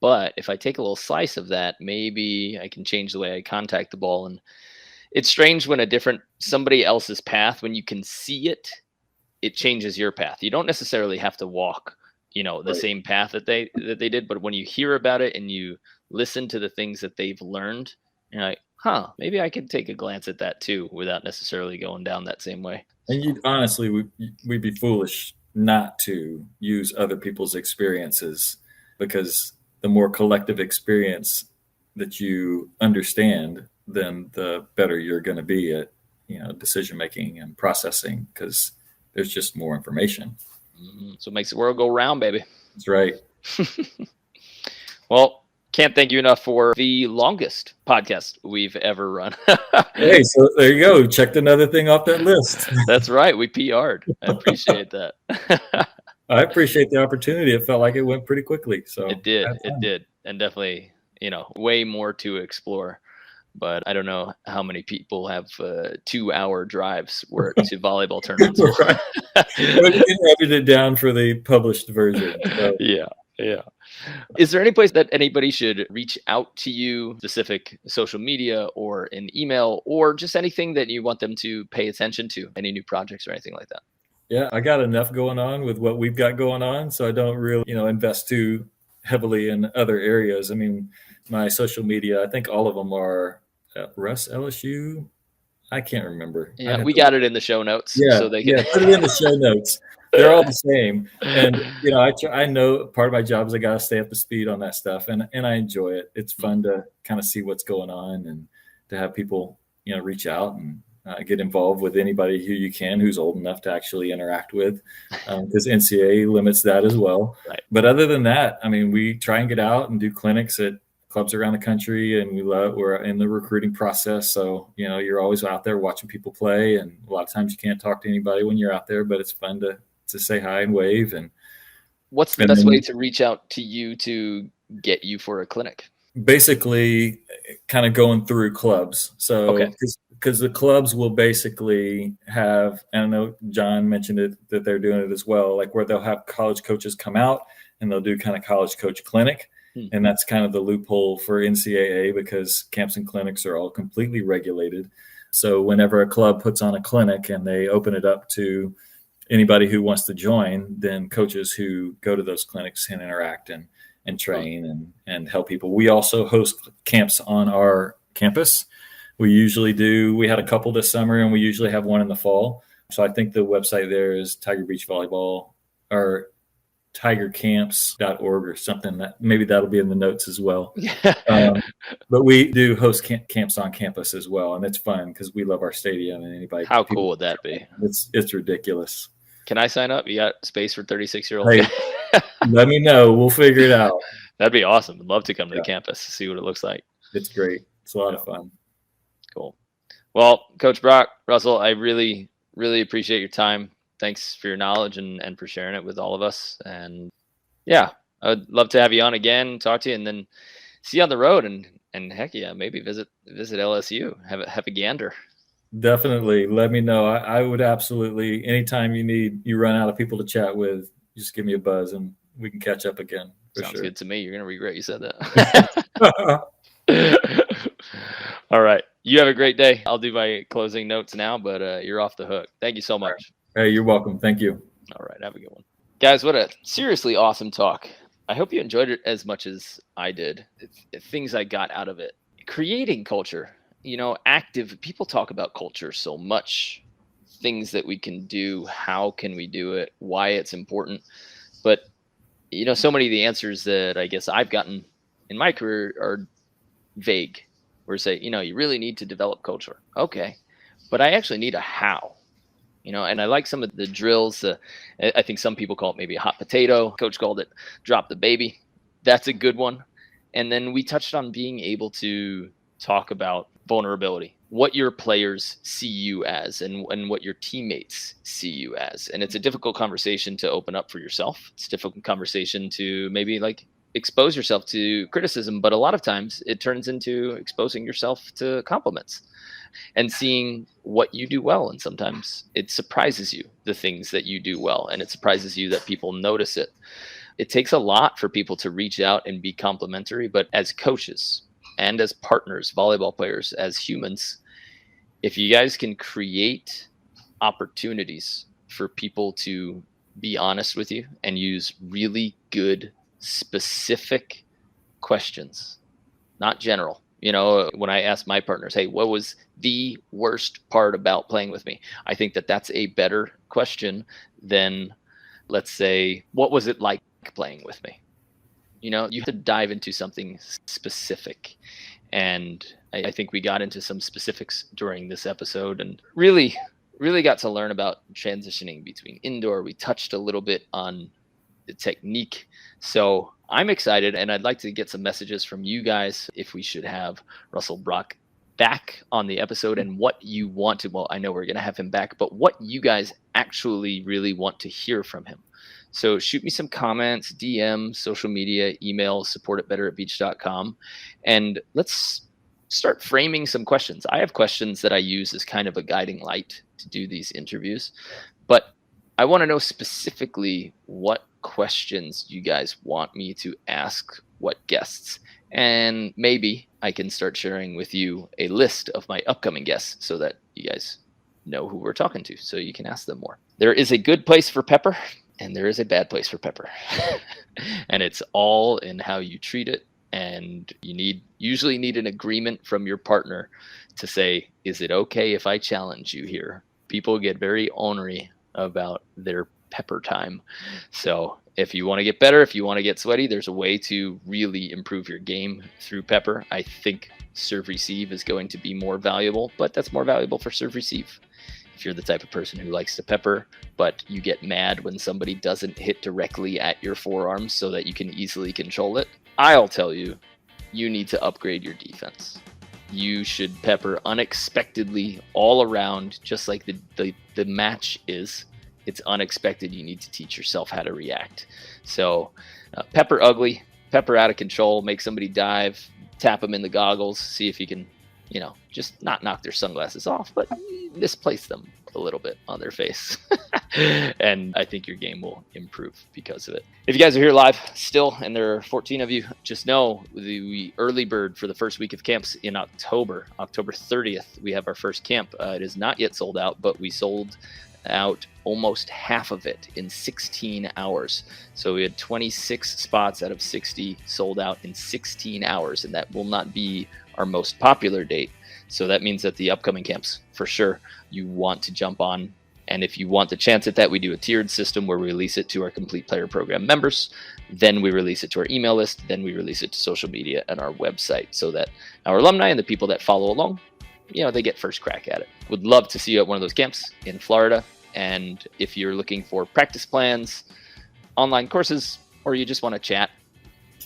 but if I take a little slice of that, maybe I can change the way I contact the ball. And it's strange when somebody else's path, when you can see it, it changes your path. You don't necessarily have to walk, you know, the same path that they did, but when you hear about it and you listen to the things that they've learned, you're like, huh, maybe I could take a glance at that too, without necessarily going down that same way. And honestly, we'd be foolish not to use other people's experiences, because the more collective experience that you understand, then the better you're going to be at, you know, decision making and processing, because there's just more information. So it makes the world go round, baby. That's right. Well, can't thank you enough for the longest podcast we've ever run. Hey, so there you go. Checked another thing off that list. That's right. We PR'd. I appreciate that. I appreciate the opportunity. It felt like it went pretty quickly. So it did. And definitely, you know, way more to explore. but I don't know how many people have 2-hour drives to volleyball tournaments. Right. But we edited it down for the published version. So. Yeah. Is there any place that anybody should reach out to you, specific social media or an email, or just anything that you want them to pay attention to? Any new projects or anything like that? Yeah, I got enough going on with what we've got going on, so I don't really, invest too heavily in other areas. I mean, my social media, I think all of them are Russ LSU. I can't remember. Yeah, we got it in the show notes. Yeah, so they can put it in the show notes. They're all the same. And, I know part of my job is I got to stay up to speed on that stuff. And I enjoy it. It's fun to kind of see what's going on and to have people, reach out and get involved with anybody who you can, who's old enough to actually interact with, because NCAA limits that as well. Right. But other than that, I mean, we try and get out and do clinics at clubs around the country, and we're in the recruiting process. So, you're always out there watching people play, and a lot of times you can't talk to anybody when you're out there, but it's fun to say hi and wave. And what's the best way to reach out to you to get you for a clinic? Basically kind of going through clubs. So, because the clubs will basically have, and I know John mentioned it, that they're doing it as well, like where they'll have college coaches come out and they'll do kind of college coach clinic. And that's kind of the loophole for NCAA, because camps and clinics are all completely regulated. So whenever a club puts on a clinic and they open it up to anybody who wants to join, then coaches who go to those clinics can interact and train and help people. We also host camps on our campus. We had a couple this summer, and we usually have one in the fall. So I think the website there is Tiger Beach Volleyball or tigercamps.org or something. That maybe that'll be in the notes as well. But we do host camps on campus as well, and it's fun because we love our stadium. And anybody, how cool would that be? It's ridiculous. Can I sign up? You got space for 36-year-old? Hey, let me know. We'll figure it out. That'd be awesome. I'd love to come to the campus to see what it looks like. It's great. It's a lot of fun. Cool. Well, Coach Brock, Russell, I really, really appreciate your time. Thanks for your knowledge and for sharing it with all of us. And yeah, I'd love to have you on again, talk to you, and then see you on the road. And heck yeah, maybe visit LSU, have a gander. Definitely. Let me know. I would absolutely, anytime you run out of people to chat with, just give me a buzz and we can catch up again. Sounds good to me. You're going to regret you said that. All right. You have a great day. I'll do my closing notes now, but you're off the hook. Thank you so much. Hey, you're welcome. Thank you. All right. Have a good one. Guys, what a seriously awesome talk. I hope you enjoyed it as much as I did. Things I got out of it. Creating culture. Active people talk about culture so much, things that we can do, how can we do it, why it's important. But, so many of the answers that I guess I've gotten in my career are vague, where say, you really need to develop culture. Okay. But I actually need a how, and I like some of the drills. I think some people call it maybe a hot potato. Coach called it drop the baby. That's a good one. And then we touched on being able to talk about vulnerability, what your players see you as and what your teammates see you as. And it's a difficult conversation to open up for yourself. It's a difficult conversation to maybe expose yourself to criticism, but a lot of times it turns into exposing yourself to compliments and seeing what you do well. And sometimes it surprises you, the things that you do well, and it surprises you that people notice it. It takes a lot for people to reach out and be complimentary, but as coaches and as partners, volleyball players, as humans, if you guys can create opportunities for people to be honest with you and use really good, specific questions, not general. When I ask my partners, hey, what was the worst part about playing with me? I think that's a better question than, let's say, what was it like playing with me? You have to dive into something specific. And I think we got into some specifics during this episode and really, really got to learn about transitioning between indoor. We touched a little bit on the technique. So I'm excited, and I'd like to get some messages from you guys if we should have Russell Brock back on the episode and what you want to, well, I know we're going to have him back, but what you guys actually really want to hear from him. So shoot me some comments, DM, social media, email, support@betteratbeach.com. And let's start framing some questions. I have questions that I use as kind of a guiding light to do these interviews, but I want to know specifically what questions you guys want me to ask what guests. And maybe I can start sharing with you a list of my upcoming guests so that you guys know who we're talking to, so you can ask them more. There is a good place for pepper and there is a bad place for pepper. And it's all in how you treat it. And you usually need an agreement from your partner to say, is it okay if I challenge you here? People get very ornery about their pepper time. So if you want to get better, if you want to get sweaty, there's a way to really improve your game through pepper. I think serve receive is going to be more valuable, but that's more valuable for serve receive. If you're the type of person who likes to pepper, but you get mad when somebody doesn't hit directly at your forearms so that you can easily control it, I'll tell you, you need to upgrade your defense. You should pepper unexpectedly all around, just like the match is. It's unexpected. You need to teach yourself how to react. So pepper ugly, pepper out of control, make somebody dive, tap them in the goggles, see if you can, just not knock their sunglasses off, but misplace them a little bit on their face. And I think your game will improve because of it. If you guys are here live still, and there are 14 of you, just know the early bird for the first week of camps in October 30th, we have our first camp. It is not yet sold out, but we sold out almost half of it in 16 hours. So we had 26 spots out of 60 sold out in 16 hours, and that will not be our most popular date. So that means that the upcoming camps, for sure, you want to jump on. And if you want the chance at that, we do a tiered system where we release it to our Complete Player Program members. Then we release it to our email list. Then we release it to social media and our website so that our alumni and the people that follow along, they get first crack at it. Would love to see you at one of those camps in Florida. And if you're looking for practice plans, online courses, or you just want to chat,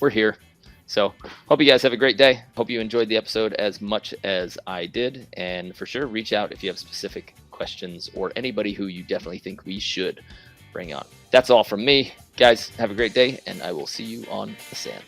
we're here. So hope you guys have a great day. Hope you enjoyed the episode as much as I did. And for sure, reach out if you have specific questions or anybody who you definitely think we should bring on. That's all from me. Guys, have a great day, and I will see you on the sand.